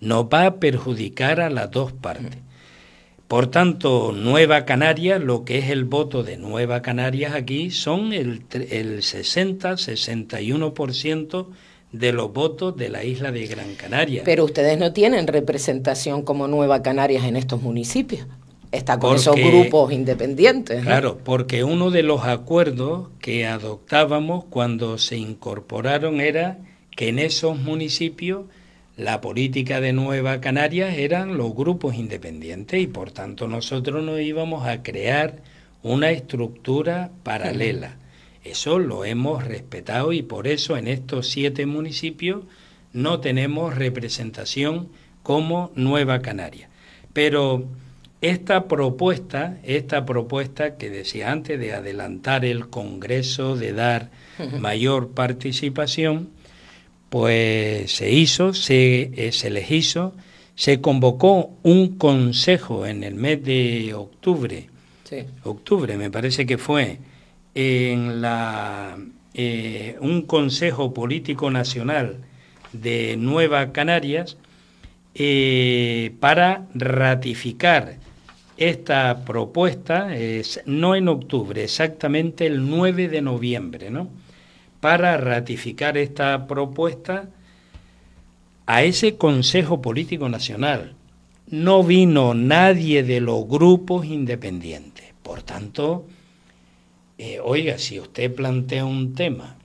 nos va a perjudicar a las dos partes. Por tanto, Nueva Canarias, lo que es el voto de Nueva Canarias aquí, son el 60-61% de los votos de la isla de Gran Canaria. Pero ustedes no tienen representación como Nueva Canarias en estos municipios. Está con esos grupos independientes, ¿no? Claro, porque uno de los acuerdos que adoptábamos cuando se incorporaron era que en esos municipios la política de Nueva Canarias eran los grupos independientes y por tanto nosotros no íbamos a crear una estructura paralela. Eso lo hemos respetado y por eso en estos 7 municipios no tenemos representación como Nueva Canarias. Pero esta propuesta que decía antes de adelantar el Congreso, de dar mayor participación, pues se les hizo, se convocó un consejo en el mes de octubre, me parece que fue, un Consejo Político Nacional de Nueva Canarias para ratificar esta propuesta, no en octubre, exactamente el 9 de noviembre, ¿no? Para ratificar esta propuesta a ese Consejo Político Nacional. No vino nadie de los grupos independientes. Por tanto, oiga, si usted plantea un tema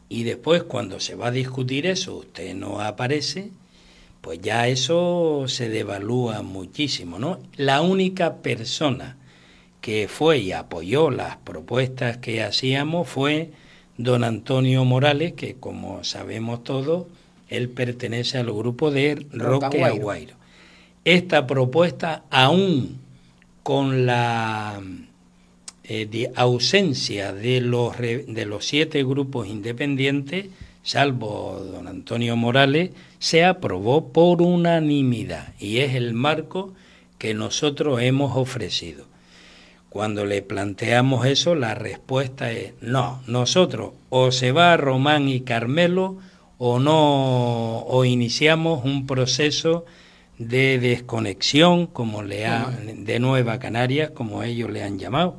y después cuando se va a discutir eso usted no aparece, pues ya eso se devalúa muchísimo, ¿no? La única persona que fue y apoyó las propuestas que hacíamos fue don Antonio Morales, que como sabemos todos, él pertenece al grupo de Roque Aguairo. Esta propuesta, aún con la ausencia de los 7 grupos independientes, salvo don Antonio Morales, se aprobó por unanimidad y es el marco que nosotros hemos ofrecido. Cuando le planteamos eso, la respuesta es no, nosotros o se va Román y Carmelo o no, o iniciamos un proceso de desconexión, como de Nueva Canarias, como ellos le han llamado.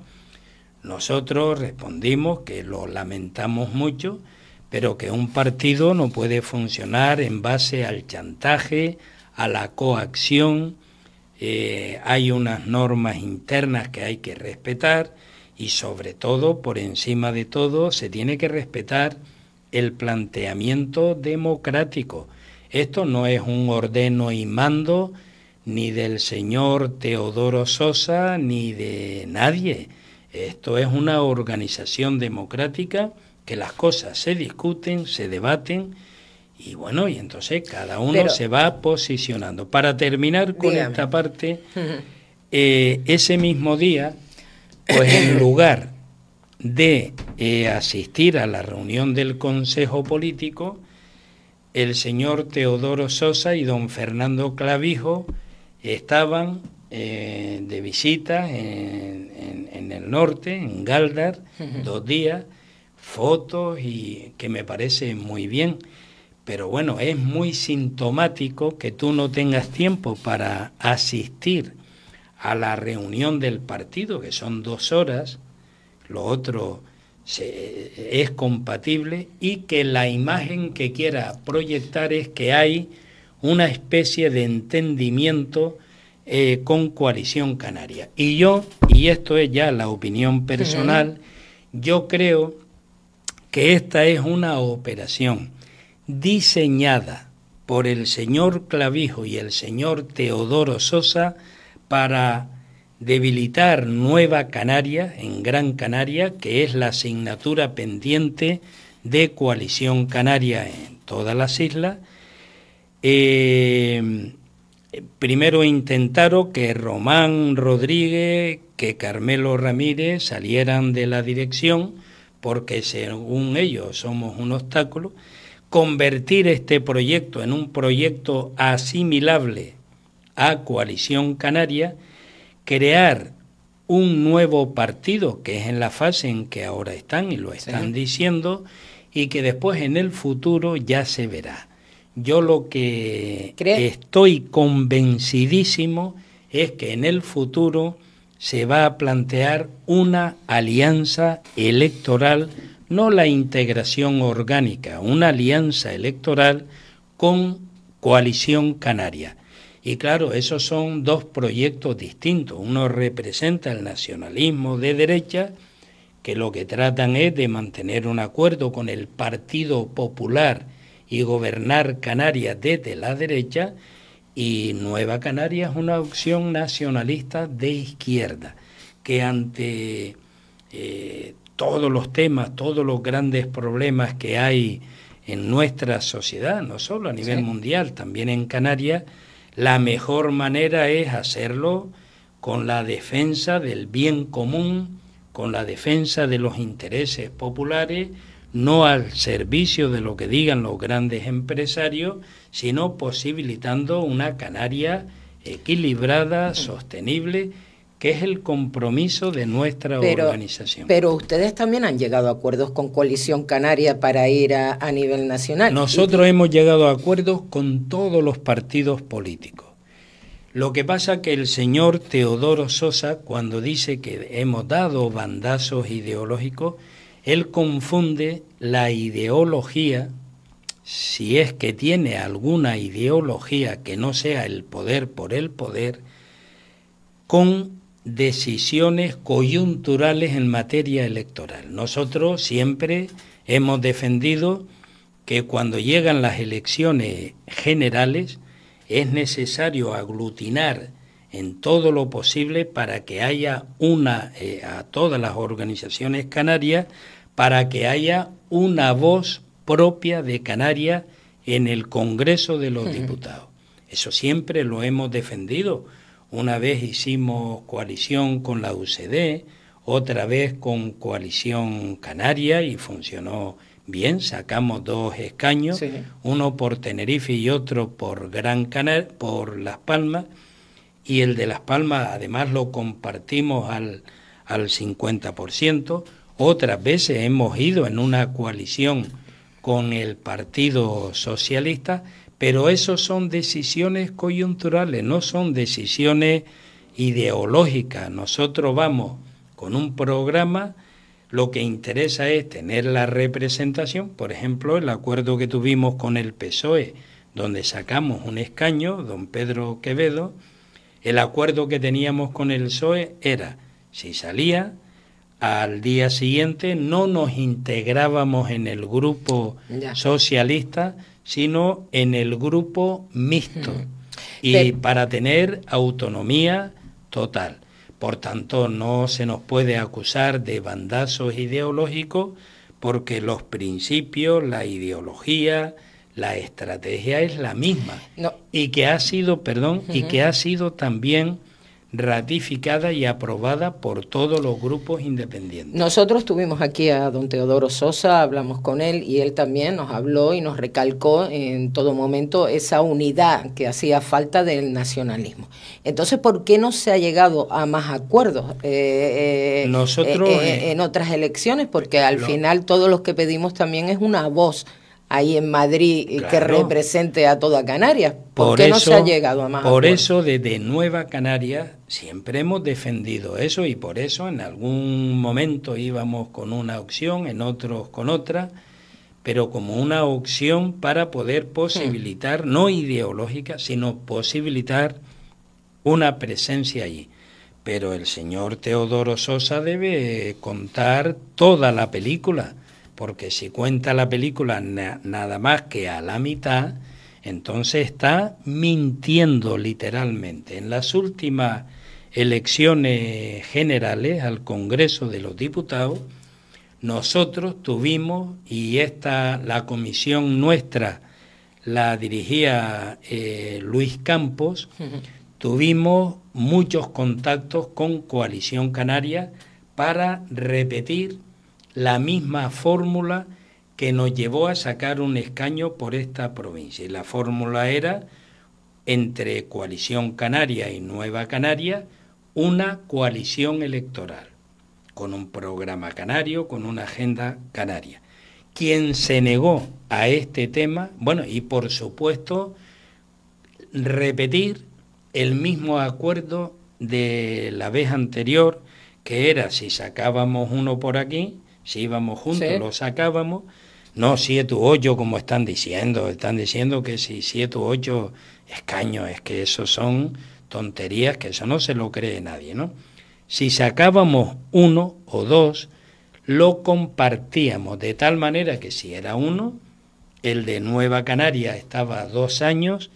Nosotros respondimos que lo lamentamos mucho, pero que un partido no puede funcionar en base al chantaje, a la coacción. Hay unas normas internas que hay que respetar y sobre todo, por encima de todo, se tiene que respetar el planteamiento democrático. Esto no es un ordeno y mando ni del señor Teodoro Sosa ni de nadie. Esto es una organización democrática que las cosas se discuten, se debaten y bueno, y entonces cada uno se va posicionando. Para terminar con esta parte, ese mismo día, pues en lugar de asistir a la reunión del Consejo Político, el señor Teodoro Sosa y don Fernando Clavijo estaban de visita en el norte, en Galdar, 2 días, fotos y que me parece muy bien. Pero bueno, es muy sintomático que tú no tengas tiempo para asistir a la reunión del partido, que son 2 horas, lo otro es compatible, y que la imagen que quiera proyectar es que hay una especie de entendimiento con Coalición Canaria. Y esto es ya la opinión personal, yo creo que esta es una operación diseñada por el señor Clavijo y el señor Teodoro Sosa para debilitar Nueva Canaria, en Gran Canaria, que es la asignatura pendiente de Coalición Canaria en todas las islas. Primero intentaron que Román Rodríguez, que Carmelo Ramírez salieran de la dirección, porque según ellos somos un obstáculo, convertir este proyecto en un proyecto asimilable a Coalición Canaria, crear un nuevo partido, que es en la fase en que ahora están, y lo están diciendo, y que después en el futuro ya se verá. Yo lo que estoy convencidísimo es que en el futuro se va a plantear una alianza electoral, no la integración orgánica, una alianza electoral con Coalición Canaria. Y claro, esos son 2 proyectos distintos. Uno representa el nacionalismo de derecha, que lo que tratan es de mantener un acuerdo con el Partido Popular y gobernar Canarias desde la derecha, y Nueva Canaria es una opción nacionalista de izquierda, que ante todos los temas, todos los grandes problemas que hay en nuestra sociedad, no solo a nivel mundial, también en Canarias, la mejor manera es hacerlo con la defensa del bien común, con la defensa de los intereses populares, no al servicio de lo que digan los grandes empresarios, sino posibilitando una Canaria equilibrada, sostenible, que es el compromiso de nuestra organización. Pero ustedes también han llegado a acuerdos con Coalición Canaria para ir a nivel nacional. Nosotros hemos llegado a acuerdos con todos los partidos políticos. Lo que pasa que el señor Teodoro Sosa, cuando dice que hemos dado bandazos ideológicos, él confunde la ideología, si es que tiene alguna ideología que no sea el poder por el poder, con decisiones coyunturales en materia electoral. Nosotros siempre hemos defendido que cuando llegan las elecciones generales es necesario aglutinar en todo lo posible para que haya a todas las organizaciones canarias, para que haya una voz propia de Canarias en el Congreso de los Diputados. Eso siempre lo hemos defendido. Una vez hicimos coalición con la UCD, otra vez con Coalición Canaria y funcionó bien, sacamos 2 escaños, uno por Tenerife y otro por Gran Canaria, por Las Palmas, y el de Las Palmas además lo compartimos al al 50%, otras veces hemos ido en una coalición con el Partido Socialista, pero eso son decisiones coyunturales, no son decisiones ideológicas. Nosotros vamos con un programa, lo que interesa es tener la representación. Por ejemplo, el acuerdo que tuvimos con el PSOE, donde sacamos un escaño, don Pedro Quevedo, el acuerdo que teníamos con el PSOE era, si salía, al día siguiente no nos integrábamos en el grupo socialista, sino en el grupo mixto, y para tener autonomía total. Por tanto, no se nos puede acusar de bandazos ideológicos, porque los principios, la ideología, la estrategia es la misma, y que ha sido, y que ha sido también ratificada y aprobada por todos los grupos independientes. Nosotros tuvimos aquí a don Teodoro Sosa, hablamos con él y él también nos habló y nos recalcó en todo momento esa unidad que hacía falta del nacionalismo. Entonces, ¿por qué no se ha llegado a más acuerdos nosotros en otras elecciones? Porque al final todos los que pedimos también es una voz ahí en Madrid, claro, que represente a toda Canarias. ¿Por qué no se ha llegado a más acuerdos? Por eso desde Nueva Canarias siempre hemos defendido eso, y por eso en algún momento íbamos con una opción, en otros con otra, pero como una opción para poder posibilitar, no ideológica, sino posibilitar una presencia allí. Pero el señor Teodoro Sosa debe contar toda la película, porque si cuenta la película nada más que a la mitad, entonces está mintiendo literalmente. En las últimas elecciones generales al Congreso de los Diputados, nosotros tuvimos, y la comisión nuestra la dirigía Luis Campos, tuvimos muchos contactos con Coalición Canaria para repetir la misma fórmula que nos llevó a sacar un escaño por esta provincia. Y la fórmula era, entre Coalición Canaria y Nueva Canaria, una coalición electoral, con un programa canario, con una agenda canaria. Quien se negó a este tema, bueno, y por supuesto, repetir el mismo acuerdo de la vez anterior, que era, si sacábamos uno por aquí, si íbamos juntos, sí, lo sacábamos, no 7 u 8 como están diciendo que si 7 u 8 escaños, es que eso son tonterías, que eso no se lo cree nadie, ¿no? Si sacábamos 1 o 2, lo compartíamos, de tal manera que si era 1, el de Nueva Canaria estaba 2 años,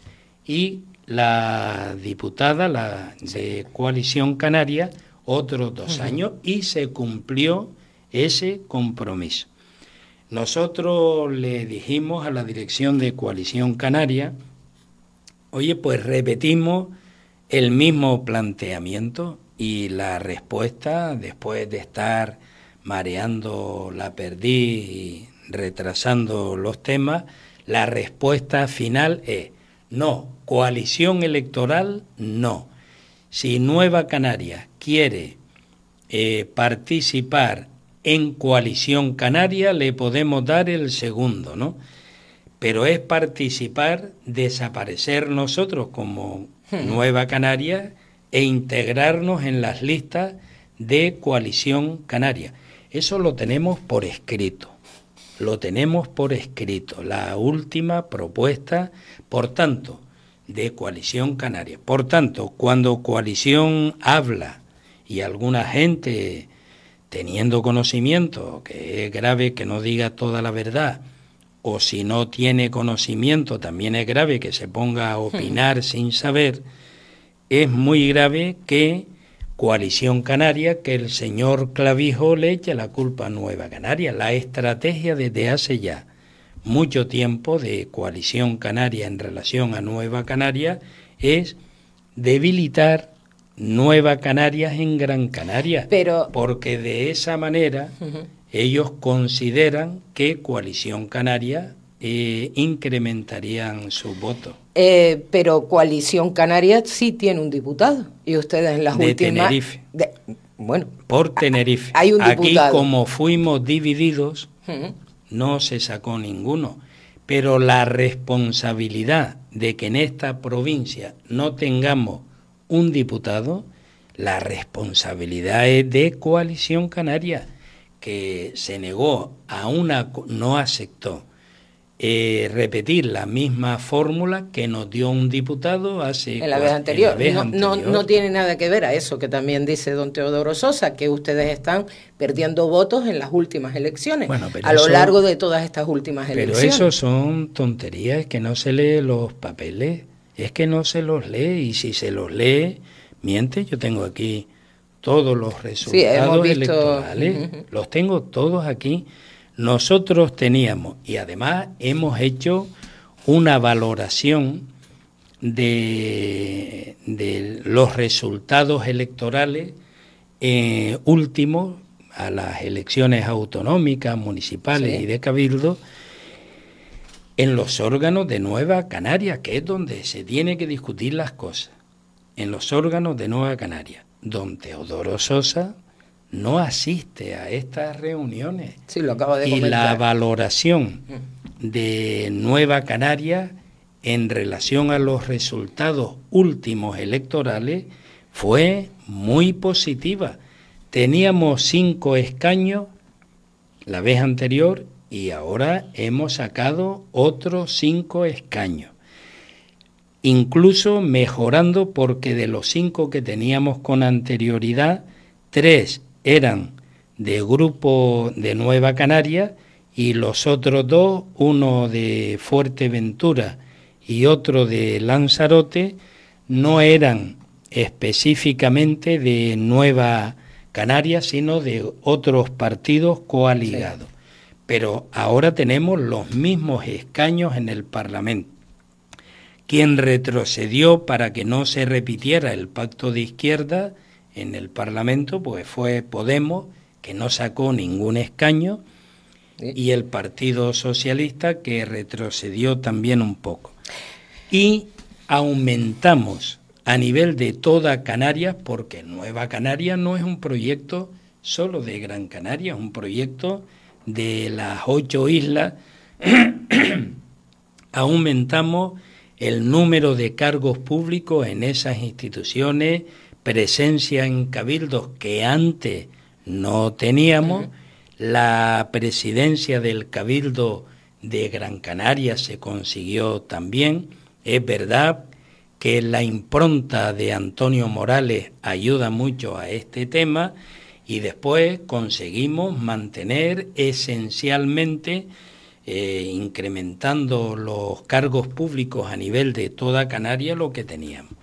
y la diputada, la de Coalición Canaria, otros 2 años, y se cumplió ese compromiso. Nosotros le dijimos a la dirección de Coalición Canaria, oye, pues repetimos el mismo planteamiento, y la respuesta, después de estar mareando la perdiz y retrasando los temas, la respuesta final es: no, coalición electoral no. Si Nueva Canaria quiere participar en Coalición Canaria, le podemos dar el segundo, ¿no? Pero es participar, desaparecer nosotros como Nueva Canaria e integrarnos en las listas de Coalición Canaria. Eso lo tenemos por escrito. La última propuesta, por tanto, de Coalición Canaria. Por tanto, cuando Coalición habla y alguna gente, teniendo conocimiento, que es grave que no diga toda la verdad, o si no tiene conocimiento, también es grave que se ponga a opinar sin saber, es muy grave que Coalición Canaria, que el señor Clavijo le eche la culpa a Nueva Canaria. La estrategia desde hace ya mucho tiempo de Coalición Canaria en relación a Nueva Canaria es debilitar Nueva Canarias en Gran Canaria, porque de esa manera ellos consideran que Coalición Canaria incrementarían sus votos. Pero Coalición Canaria sí tiene un diputado, y ustedes en las últimas... Tenerife. Bueno, por Tenerife. hay un diputado. Aquí, como fuimos divididos, no se sacó ninguno. Pero la responsabilidad de que en esta provincia no tengamos un diputado, la responsabilidad es de Coalición Canaria, que se negó no aceptó repetir la misma fórmula que nos dio un diputado en la vez anterior. No tiene nada que ver a eso que también dice don Teodoro Sosa, que ustedes están perdiendo votos en las últimas elecciones, a lo largo de todas estas últimas elecciones. Pero eso son tonterías, es que no se lee los papeles, es que no se los lee, y si se los lee, miente. Yo tengo aquí todos los resultados electorales, los tengo todos aquí. Nosotros teníamos, y además hemos hecho una valoración de los resultados electorales últimos a las elecciones autonómicas, municipales y de cabildo, en los órganos de Nueva Canaria, que es donde se tiene que discutir las cosas. En los órganos de Nueva Canaria, don Teodoro Sosa no asiste a estas reuniones. Sí, lo acabo de comentar. Y la valoración de Nueva Canaria en relación a los resultados últimos electorales fue muy positiva. Teníamos 5 escaños la vez anterior y ahora hemos sacado otros 5 escaños. Incluso mejorando, porque de los 5 que teníamos con anterioridad, 3 eran de grupo de Nueva Canaria y los otros 2, uno de Fuerteventura y otro de Lanzarote, no eran específicamente de Nueva Canaria, sino de otros partidos coaligados. Sí. Pero ahora tenemos los mismos escaños en el Parlamento. Quien retrocedió para que no se repitiera el pacto de izquierda en el Parlamento, pues fue Podemos, que no sacó ningún escaño, y el Partido Socialista, que retrocedió también un poco. Y aumentamos a nivel de toda Canarias, porque Nueva Canaria no es un proyecto solo de Gran Canaria, es un proyecto de las 8 islas. Aumentamos el número de cargos públicos en esas instituciones, presencia en cabildos que antes no teníamos. La presidencia del Cabildo de Gran Canaria se consiguió también. Es verdad que la impronta de Antonio Morales ayuda mucho a este tema, y después conseguimos mantener esencialmente, incrementando los cargos públicos a nivel de toda Canarias, lo que teníamos.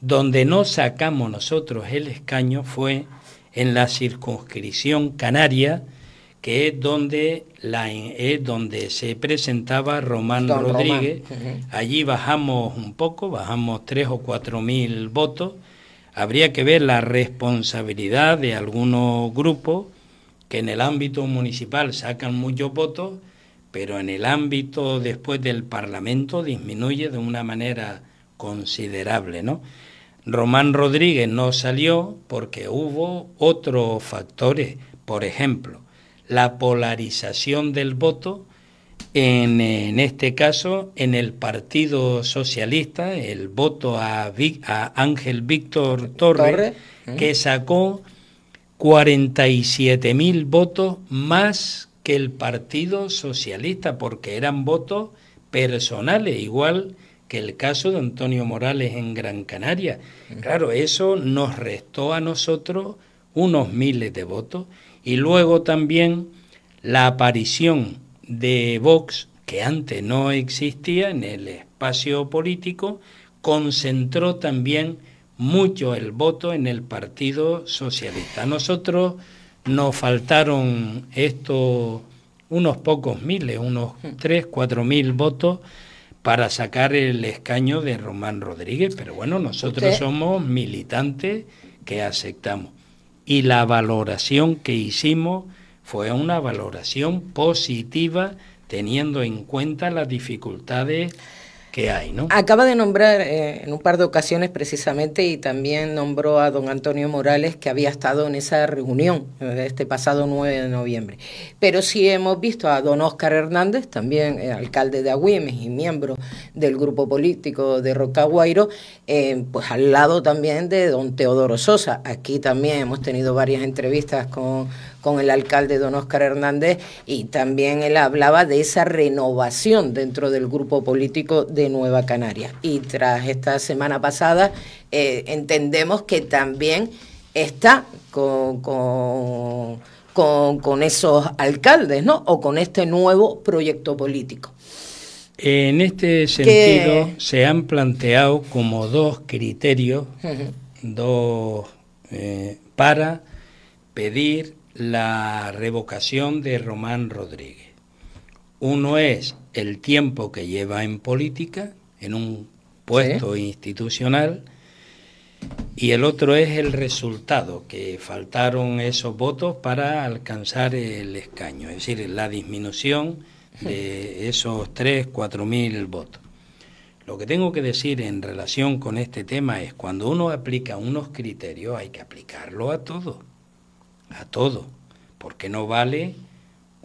Donde no sacamos nosotros el escaño fue en la circunscripción canaria, que es donde se presentaba Román Rodríguez. Allí bajamos un poco, bajamos 3 o 4 mil votos. Habría que ver la responsabilidad de algunos grupos que en el ámbito municipal sacan muchos votos, pero en el ámbito después del Parlamento disminuye de una manera considerable, ¿no? Román Rodríguez no salió porque hubo otros factores, por ejemplo, la polarización del voto, en este caso en el Partido Socialista, el voto a Ángel Víctor Torres, que sacó 47.000 votos más que el Partido Socialista, porque eran votos personales, igual que el caso de Antonio Morales en Gran Canaria. Claro, eso nos restó a nosotros unos miles de votos. Y luego también la aparición de Vox, que antes no existía en el espacio político, concentró también mucho el voto en el Partido Socialista. A nosotros nos faltaron unos pocos miles, unos 3, 4 mil votos para sacar el escaño de Román Rodríguez, pero bueno, nosotros somos militantes que aceptamos. Y la valoración que hicimos fue una valoración positiva, teniendo en cuenta las dificultades que hay, ¿no? Acaba de nombrar en un par de ocasiones precisamente, y también nombró a don Antonio Morales, que había estado en esa reunión este pasado 9 de noviembre. Pero sí hemos visto a don Óscar Hernández, también alcalde de Agüimes y miembro del grupo político de Rocaguairo, pues al lado también de don Teodoro Sosa. Aquí también hemos tenido varias entrevistas con el alcalde don Óscar Hernández, y también él hablaba de esa renovación dentro del grupo político de Nueva Canarias. Y tras esta semana pasada entendemos que también está con esos alcaldes, ¿no? O con este nuevo proyecto político. En este sentido se han planteado como dos criterios, para pedir la revocación de Román Rodríguez. Uno es el tiempo que lleva en política, en un puesto institucional, y el otro es el resultado, que faltaron esos votos para alcanzar el escaño, es decir, la disminución de esos 4.000 votos. Lo que tengo que decir en relación con este tema es, cuando uno aplica unos criterios, hay que aplicarlo a todo, porque no vale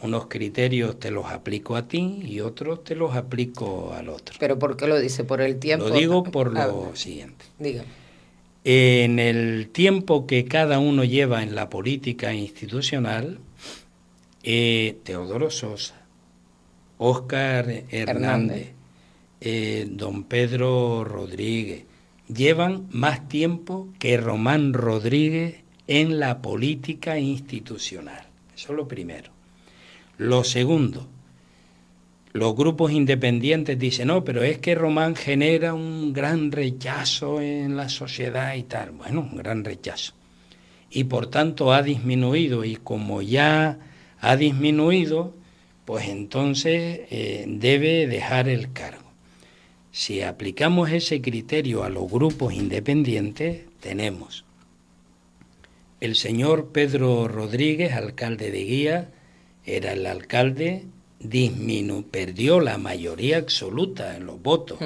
unos criterios te los aplico a ti y otros te los aplico al otro. ¿Pero por qué lo dice? ¿Por el tiempo? Lo digo por lo siguiente. Dígame. En el tiempo que cada uno lleva en la política institucional, Teodoro Sosa, Óscar Hernández. Don Pedro Rodríguez, llevan más tiempo que Román Rodríguez en la política institucional. Eso es lo primero. Lo segundo, los grupos independientes dicen, no, pero es que Román genera un gran rechazo en la sociedad y tal. Bueno, un gran rechazo. Y por tanto ha disminuido, y como ya ha disminuido, pues entonces debe dejar el cargo. Si aplicamos ese criterio a los grupos independientes, tenemos el señor Pedro Rodríguez, alcalde de Guía, era el alcalde, perdió la mayoría absoluta en los votos,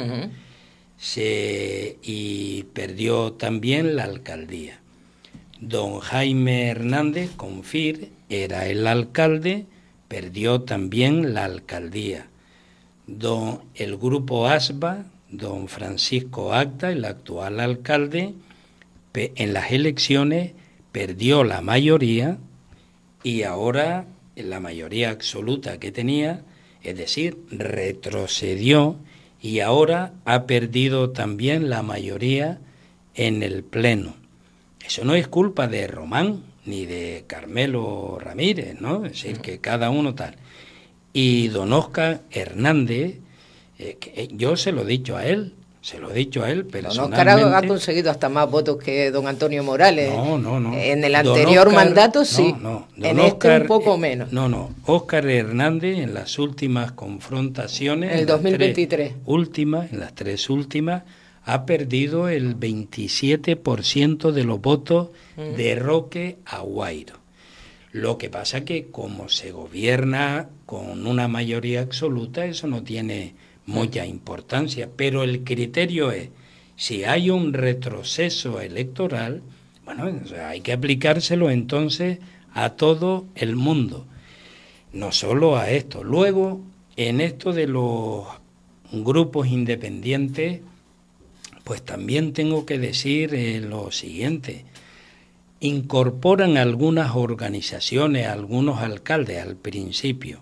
y perdió también la alcaldía. Don Jaime Hernández Confir era el alcalde, perdió también la alcaldía. El grupo ASBA, don Francisco Acta, el actual alcalde, en las elecciones perdió la mayoría, y ahora la mayoría absoluta que tenía, es decir, retrocedió, y ahora ha perdido también la mayoría en el Pleno. Eso no es culpa de Román ni de Carmelo Ramírez, ¿no? Es decir, que cada uno tal. Y don Óscar Hernández, yo se lo he dicho a él personalmente. Don Óscar ha conseguido hasta más votos que don Antonio Morales. No. En el anterior mandato sí, en este un poco menos. Óscar Hernández en las últimas confrontaciones, en el 2023. En las tres últimas, ha perdido el 27% de los votos de Roque Aguairo. Lo que pasa es que como se gobierna con una mayoría absoluta, eso no tiene mucha importancia, pero el criterio es, si hay un retroceso electoral, bueno, hay que aplicárselo entonces a todo el mundo, no solo a esto. Luego, en esto de los grupos independientes, pues también tengo que decir lo siguiente. Incorporan algunas organizaciones, algunos alcaldes al principio,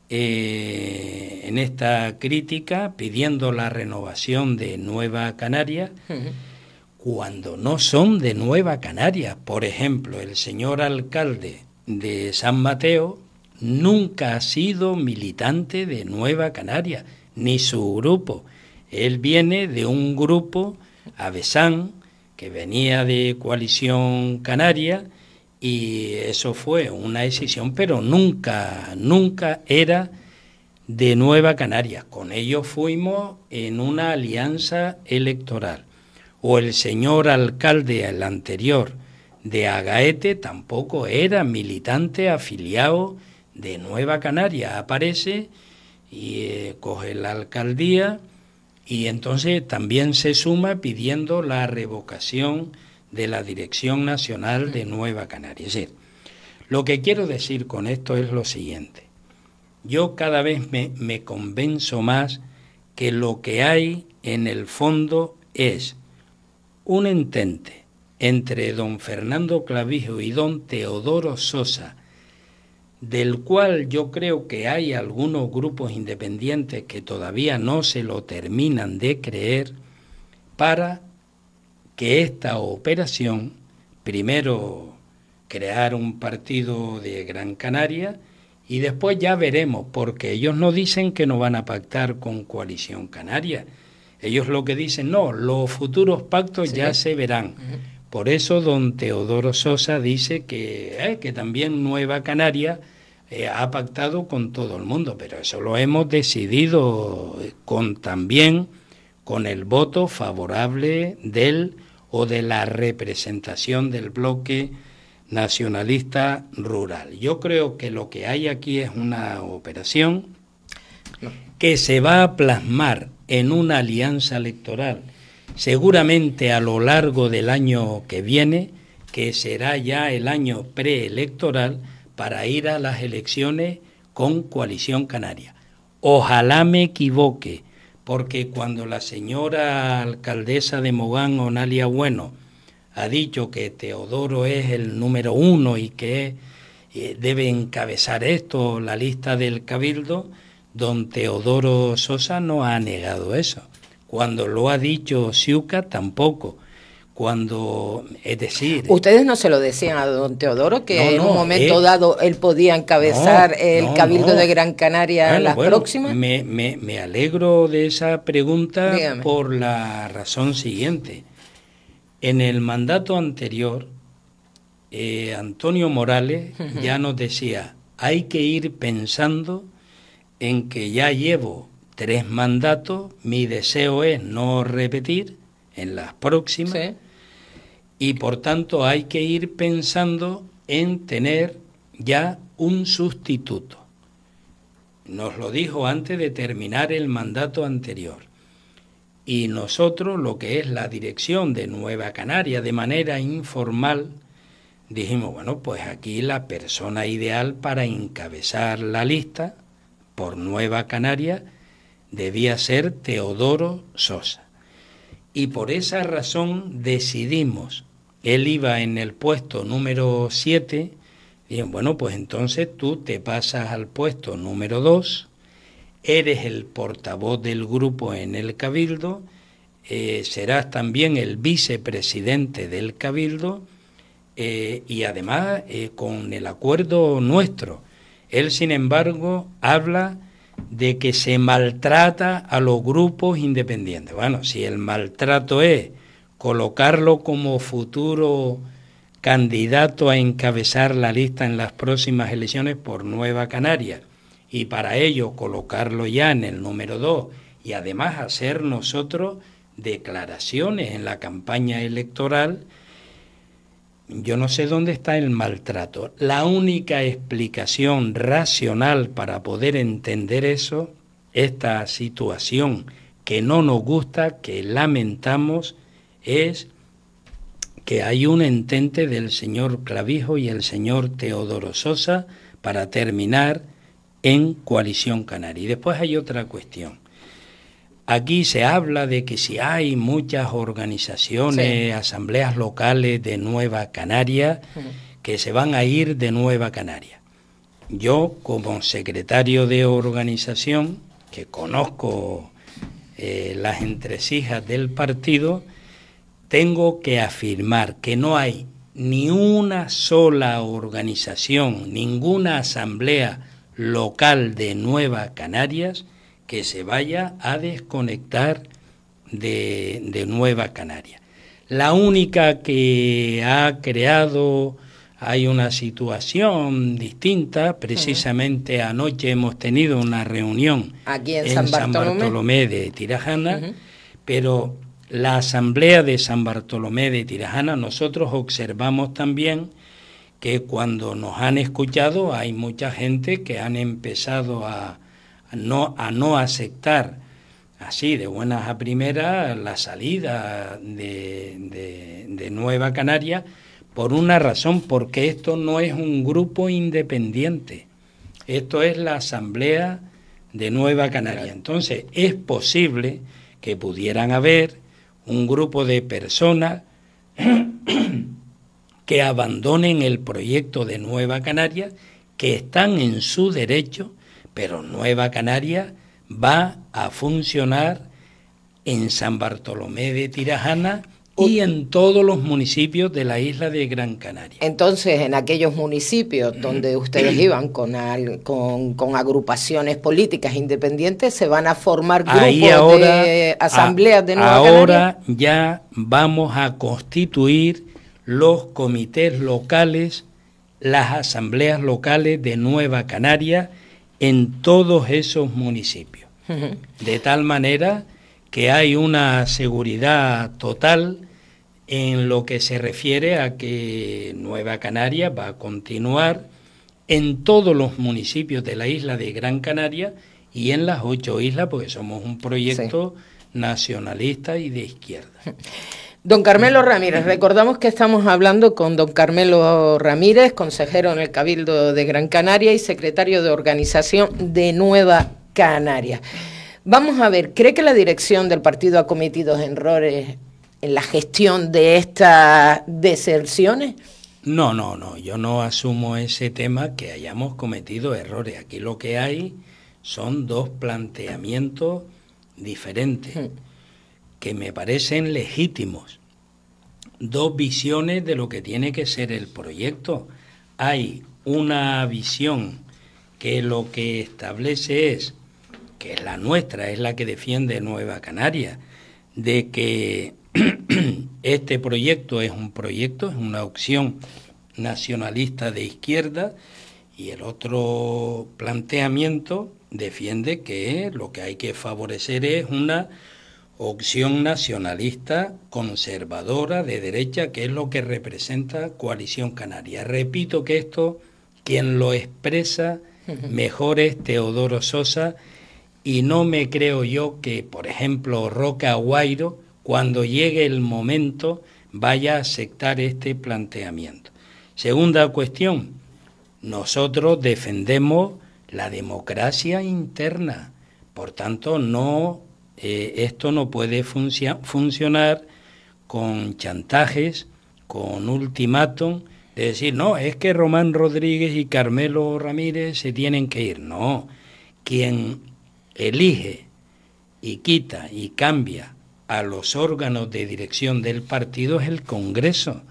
en esta crítica, pidiendo la renovación de Nueva Canarias, cuando no son de Nueva Canarias. Por ejemplo, el señor alcalde de San Mateo nunca ha sido militante de Nueva Canarias, ni su grupo. Él viene de un grupo, Avesán, que venía de Coalición Canaria, y eso fue una decisión, pero nunca era de Nueva Canarias. Con ellos fuimos en una alianza electoral. O el señor alcalde, el anterior, de Agaete, tampoco era militante afiliado de Nueva Canarias. Aparece y coge la alcaldía Y entonces también se suma pidiendo la revocación de la Dirección Nacional de Nueva Canaria. Es decir, lo que quiero decir con esto es lo siguiente. Yo cada vez me convenzo más que lo que hay en el fondo es un entente entre don Fernando Clavijo y don Teodoro Sosa, del cual yo creo que hay algunos grupos independientes que todavía no se lo terminan de creer, para que esta operación, primero crear un partido de Gran Canaria, y después ya veremos, porque ellos no dicen que no van a pactar con Coalición Canaria. Ellos lo que dicen, no, los futuros pactos ya se verán. Por eso don Teodoro Sosa dice que también Nueva Canaria ha pactado con todo el mundo, pero eso lo hemos decidido también con el voto favorable del o de la representación del bloque nacionalista rural. Yo creo que lo que hay aquí es una operación que se va a plasmar en una alianza electoral, seguramente a lo largo del año que viene, que será ya el año preelectoral, para ir a las elecciones con Coalición Canaria. Ojalá me equivoque, porque cuando la señora alcaldesa de Mogán, Onalia Bueno, ha dicho que Teodoro es el número 1 y que debe encabezar esto, la lista del Cabildo, don Teodoro Sosa no ha negado eso. Cuando lo ha dicho Siuca, tampoco. Es decir... ¿Ustedes no se lo decían a don Teodoro que en un momento dado él podía encabezar el Cabildo de Gran Canaria en las próximas? Me alegro de esa pregunta. Dígame. Por la razón siguiente. En el mandato anterior, Antonio Morales ya nos decía, hay que ir pensando en que ya llevo 3 mandatos, mi deseo es no repetir en las próximas, sí. Y por tanto hay que ir pensando en tener ya un sustituto. Nos lo dijo antes de terminar el mandato anterior. Y nosotros, lo que es la dirección de Nueva Canaria, de manera informal, dijimos, bueno, pues aquí la persona ideal para encabezar la lista por Nueva Canaria debía ser Teodoro Sosa. Y por esa razón decidimos, él iba en el puesto número 7, y bueno, pues entonces tú te pasas al puesto número 2, eres el portavoz del grupo en el Cabildo, serás también el vicepresidente del Cabildo, y además con el acuerdo nuestro. Él, sin embargo, habla de que se maltrata a los grupos independientes. Bueno, si el maltrato es colocarlo como futuro candidato a encabezar la lista en las próximas elecciones por Nueva Canaria, y para ello colocarlo ya en el número 2, y además hacer nosotros declaraciones en la campaña electoral, yo no sé dónde está el maltrato. La única explicación racional para poder entender eso, esta situación que no nos gusta, que lamentamos, es que hay un entente del señor Clavijo y el señor Teodoro Sosa para terminar en Coalición Canaria. Y después hay otra cuestión. Aquí se habla de que si hay muchas organizaciones, sí, asambleas locales de Nueva Canaria, que se van a ir de Nueva Canaria. Yo, como secretario de organización, que conozco las entresijas del partido, tengo que afirmar que no hay ni una sola organización, ninguna asamblea local de Nueva Canarias que se vaya a desconectar de Nueva Canaria. La única que ha creado, hay una situación distinta, precisamente anoche hemos tenido una reunión aquí en San Bartolomé de Tirajana, pero la asamblea de San Bartolomé de Tirajana, nosotros observamos también que cuando nos han escuchado hay mucha gente que han empezado a no aceptar así de buenas a primeras la salida de Nueva Canaria, por una razón, porque esto no es un grupo independiente, esto es la Asamblea de Nueva Canaria. Entonces es posible que pudieran haber un grupo de personas que abandonen el proyecto de Nueva Canaria, que están en su derecho, pero Nueva Canaria va a funcionar en San Bartolomé de Tirajana y en todos los municipios de la isla de Gran Canaria. Entonces, en aquellos municipios donde ustedes iban con agrupaciones políticas independientes, se van a formar grupos de asambleas de Nueva Canaria. Ahora ya vamos a constituir los comités locales, las asambleas locales de Nueva Canaria en todos esos municipios. De tal manera que hay una seguridad total en lo que se refiere a que Nueva Canaria va a continuar en todos los municipios de la isla de Gran Canaria y en las 8 islas, porque somos un proyecto nacionalista y de izquierda. Don Carmelo Ramírez, recordamos que estamos hablando con don Carmelo Ramírez, consejero en el Cabildo de Gran Canaria y secretario de organización de Nueva Canaria. Vamos a ver, ¿cree que la dirección del partido ha cometido errores en la gestión de estas deserciones? No, yo no asumo ese tema que hayamos cometido errores. Aquí lo que hay son dos planteamientos diferentes que me parecen legítimos, dos visiones de lo que tiene que ser el proyecto. Hay una visión que lo que establece es, que es la nuestra, es la que defiende Nueva Canaria, de que este proyecto es una opción nacionalista de izquierda, y el otro planteamiento defiende que lo que hay que favorecer es una opción nacionalista conservadora de derecha, que es lo que representa Coalición Canaria. Repito que esto, quien lo expresa mejor es Teodoro Sosa, y no me creo yo que, por ejemplo, Roca Guairo, cuando llegue el momento, vaya a aceptar este planteamiento. Segunda cuestión, nosotros defendemos la democracia interna, por tanto esto no puede funcionar con chantajes, con ultimátum, de decir, no, es que Román Rodríguez y Carmelo Ramírez se tienen que ir. No, quien elige y quita y cambia a los órganos de dirección del partido es el Congreso.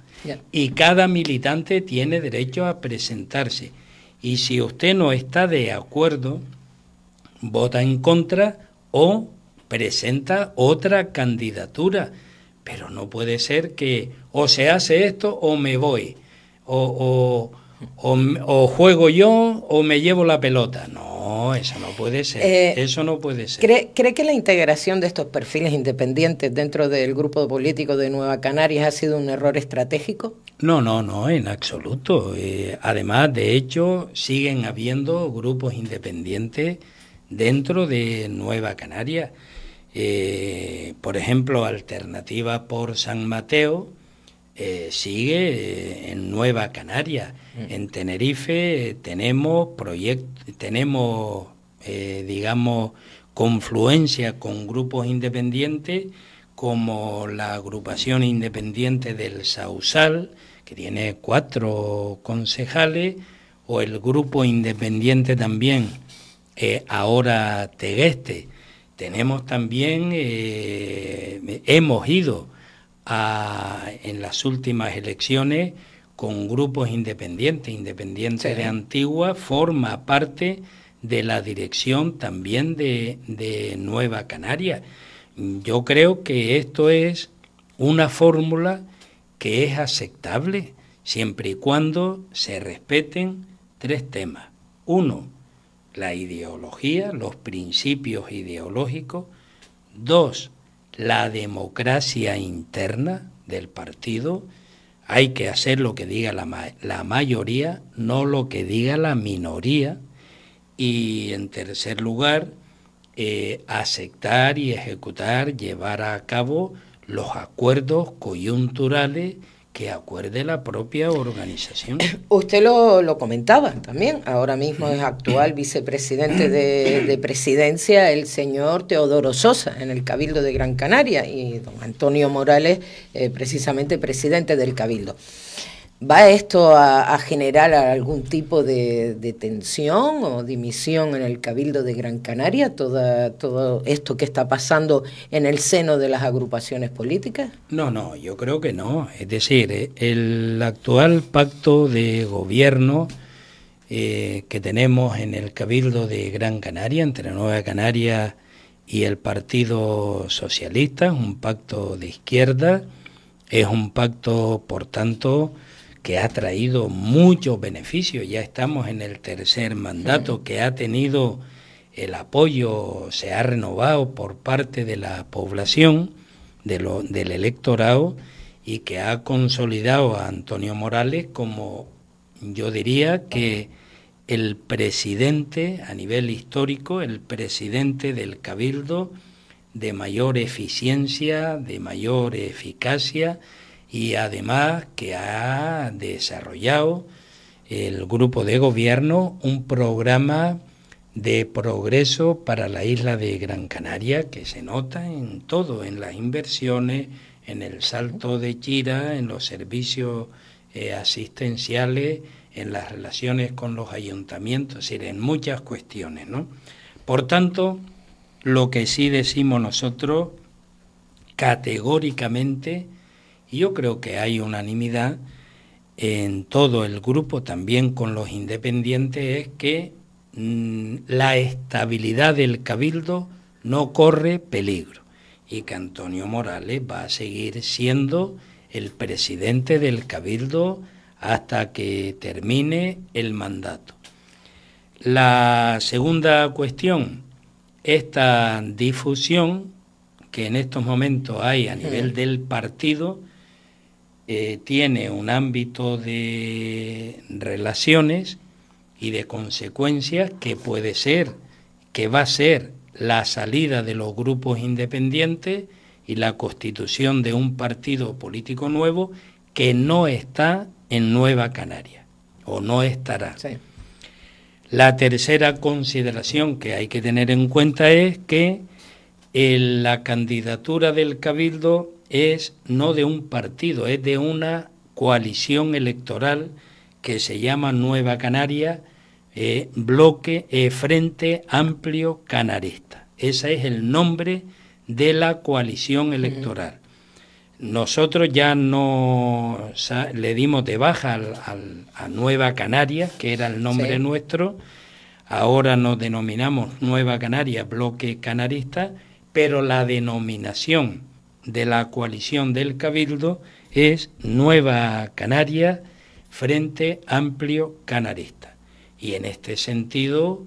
Y cada militante tiene derecho a presentarse. Y si usted no está de acuerdo, vota en contra o presenta otra candidatura. Pero no puede ser que o se hace esto o me voy, o juego yo o me llevo la pelota. No, eso no puede ser. Eso no puede ser. ¿Cree que la integración de estos perfiles independientes dentro del grupo político de Nueva Canarias ha sido un error estratégico? No, en absoluto. Además, de hecho, siguen habiendo grupos independientes dentro de Nueva Canaria. Por ejemplo, Alternativa por San Mateo sigue en Nueva Canaria. En Tenerife tenemos confluencia con grupos independientes como la agrupación independiente del Sausal, que tiene 4 concejales, o el grupo independiente también, ahora Tegueste. Tenemos también, hemos ido en las últimas elecciones con grupos independientes. Independiente de Antigua forma parte de la dirección también de Nueva Canaria. Yo creo que esto es una fórmula que es aceptable siempre y cuando se respeten 3 temas. 1, la ideología, los principios ideológicos. 2, la democracia interna del partido. Hay que hacer lo que diga la mayoría, no lo que diga la minoría. Y en tercer lugar, aceptar y ejecutar, llevar a cabo los acuerdos coyunturales que acuerde la propia organización. Usted lo comentaba también, ahora mismo es actual vicepresidente de Presidencia el señor Teodoro Sosa en el Cabildo de Gran Canaria y don Antonio Morales precisamente presidente del Cabildo. ¿Va esto a generar algún tipo de tensión o dimisión en el Cabildo de Gran Canaria, todo esto que está pasando en el seno de las agrupaciones políticas? No, yo creo que no. Es decir, el actual pacto de gobierno que tenemos en el Cabildo de Gran Canaria, entre Nueva Canaria y el Partido Socialista, es un pacto de izquierda, es un pacto, por tanto, que ha traído muchos beneficios. Ya estamos en el tercer mandato, que ha tenido el apoyo, se ha renovado por parte de la población, del electorado, y que ha consolidado a Antonio Morales como, yo diría, que el presidente, a nivel histórico, el presidente del Cabildo de mayor eficiencia, de mayor eficacia, y además que ha desarrollado el grupo de gobierno un programa de progreso para la isla de Gran Canaria que se nota en todo, en las inversiones, en el Salto de Chira, en los servicios asistenciales, en las relaciones con los ayuntamientos, es decir, en muchas cuestiones, ¿no? Por tanto, lo que sí decimos nosotros categóricamente, y yo creo que hay unanimidad en todo el grupo, también con los independientes, es que la estabilidad del Cabildo no corre peligro y que Antonio Morales va a seguir siendo el presidente del Cabildo hasta que termine el mandato. La segunda cuestión, esta difusión que en estos momentos hay a nivel del partido, tiene un ámbito de relaciones y de consecuencias que puede ser, que va a ser la salida de los grupos independientes y la constitución de un partido político nuevo que no está en Nueva Canaria, o no estará. Sí. La tercera consideración que hay que tener en cuenta es que la candidatura del Cabildo es no de un partido, es de una coalición electoral que se llama Nueva Canaria, Frente Amplio Canarista. Ese es el nombre de la coalición electoral. Nosotros ya no le dimos de baja a Nueva Canaria, que era el nombre nuestro, ahora nos denominamos Nueva Canaria, Bloque Canarista, pero la denominación de la coalición del Cabildo es Nueva Canaria, Frente Amplio Canarista. Y en este sentido,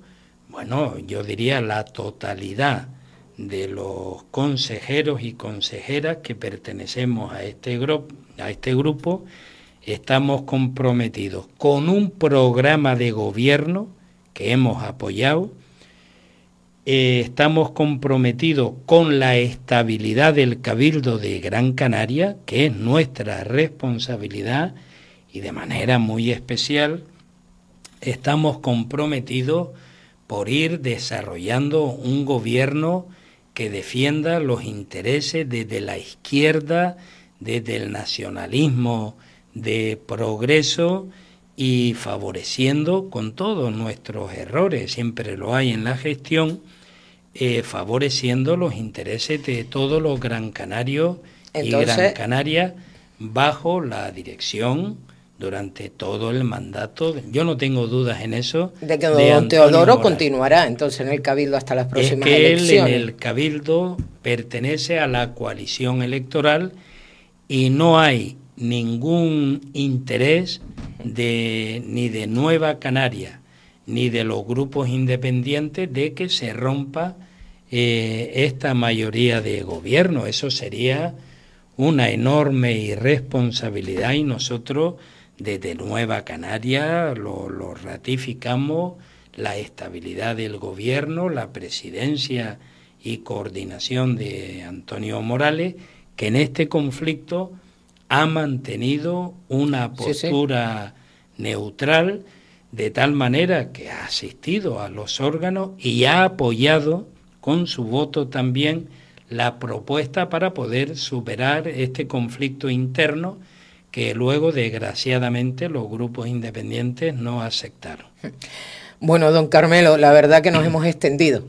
bueno, yo diría la totalidad de los consejeros y consejeras que pertenecemos a este grupo, estamos comprometidos con un programa de gobierno que hemos apoyado, estamos comprometidos con la estabilidad del Cabildo de Gran Canaria, que es nuestra responsabilidad, y de manera muy especial estamos comprometidos por ir desarrollando un gobierno que defienda los intereses desde la izquierda, desde el nacionalismo de progreso y favoreciendo, con todos nuestros errores, siempre lo hay en la gestión, favoreciendo los intereses de todos los gran canarios. Entonces, y Gran Canaria bajo la dirección durante todo el mandato. Yo no tengo dudas en eso. De que don Teodoro continuará entonces en el Cabildo hasta las próximas elecciones. Él en el Cabildo pertenece a la coalición electoral y no hay ningún interés ni de Nueva Canaria ni de los grupos independientes de que se rompa esta mayoría de gobierno. Eso sería una enorme irresponsabilidad y nosotros desde Nueva Canaria lo ratificamos, la estabilidad del gobierno, la presidencia y coordinación de Antonio Morales, que en este conflicto ha mantenido una postura neutral, de tal manera que ha asistido a los órganos y ha apoyado con su voto también la propuesta para poder superar este conflicto interno que luego, desgraciadamente, los grupos independientes no aceptaron. Bueno, don Carmelo, la verdad que nos hemos extendido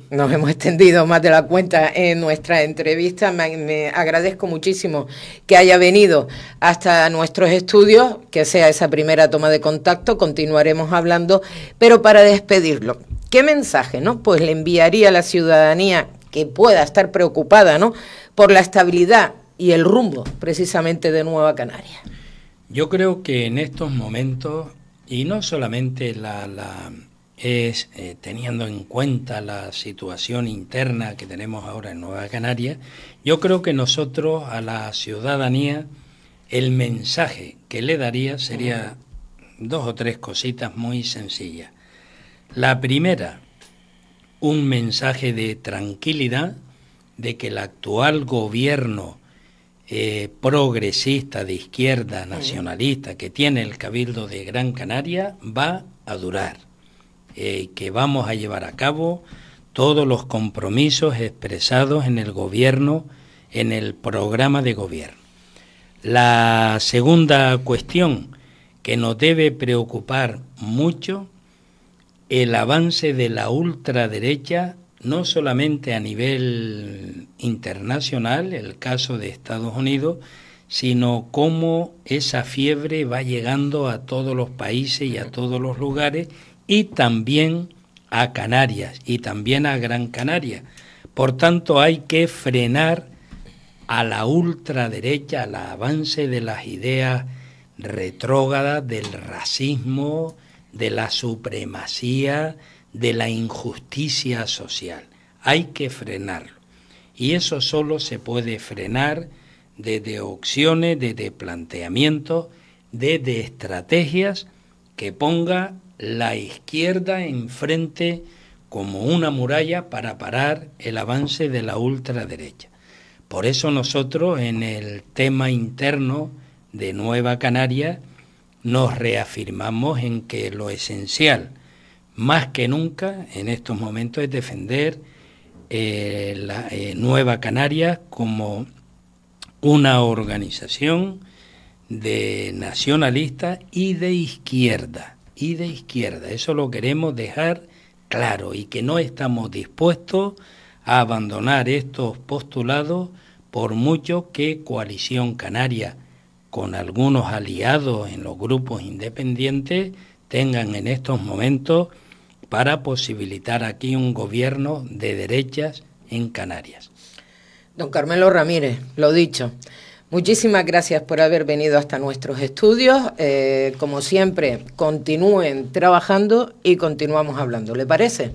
más de la cuenta en nuestra entrevista. Me agradezco muchísimo que haya venido hasta nuestros estudios, que sea esa primera toma de contacto, continuaremos hablando, pero para despedirlo, ¿qué mensaje, no? Pues le enviaría a la ciudadanía que pueda estar preocupada, ¿no?, por la estabilidad y el rumbo precisamente de Nueva Canaria. Yo creo que en estos momentos, y no solamente teniendo en cuenta la situación interna que tenemos ahora en Nueva Canaria, yo creo que nosotros a la ciudadanía el mensaje que le daría sería 2 o 3 cositas muy sencillas. La primera, un mensaje de tranquilidad, de que el actual gobierno progresista, de izquierda, nacionalista, que tiene el Cabildo de Gran Canaria, va a durar. Que vamos a llevar a cabo todos los compromisos expresados en el gobierno, en el programa de gobierno. La segunda cuestión que nos debe preocupar mucho, el avance de la ultraderecha, no solamente a nivel internacional, el caso de Estados Unidos, sino cómo esa fiebre va llegando a todos los países y a todos los lugares, y también a Canarias, y también a Gran Canaria. Por tanto, hay que frenar a la ultraderecha, al avance de las ideas retrógradas, del racismo, de la supremacía, de la injusticia social. Hay que frenarlo. Y eso solo se puede frenar desde opciones, desde planteamientos, desde estrategias que ponga la izquierda enfrente como una muralla para parar el avance de la ultraderecha. Por eso nosotros en el tema interno de Nueva Canaria nos reafirmamos en que lo esencial, más que nunca en estos momentos, es defender la Nueva Canaria como una organización de nacionalistas y de izquierda. Eso lo queremos dejar claro, y que no estamos dispuestos a abandonar estos postulados por mucho que Coalición Canaria, con algunos aliados en los grupos independientes, tengan en estos momentos para posibilitar aquí un gobierno de derechas en Canarias. Don Carmelo Ramírez, lo dicho, muchísimas gracias por haber venido hasta nuestros estudios. Como siempre, continúen trabajando y continuamos hablando. ¿Le parece?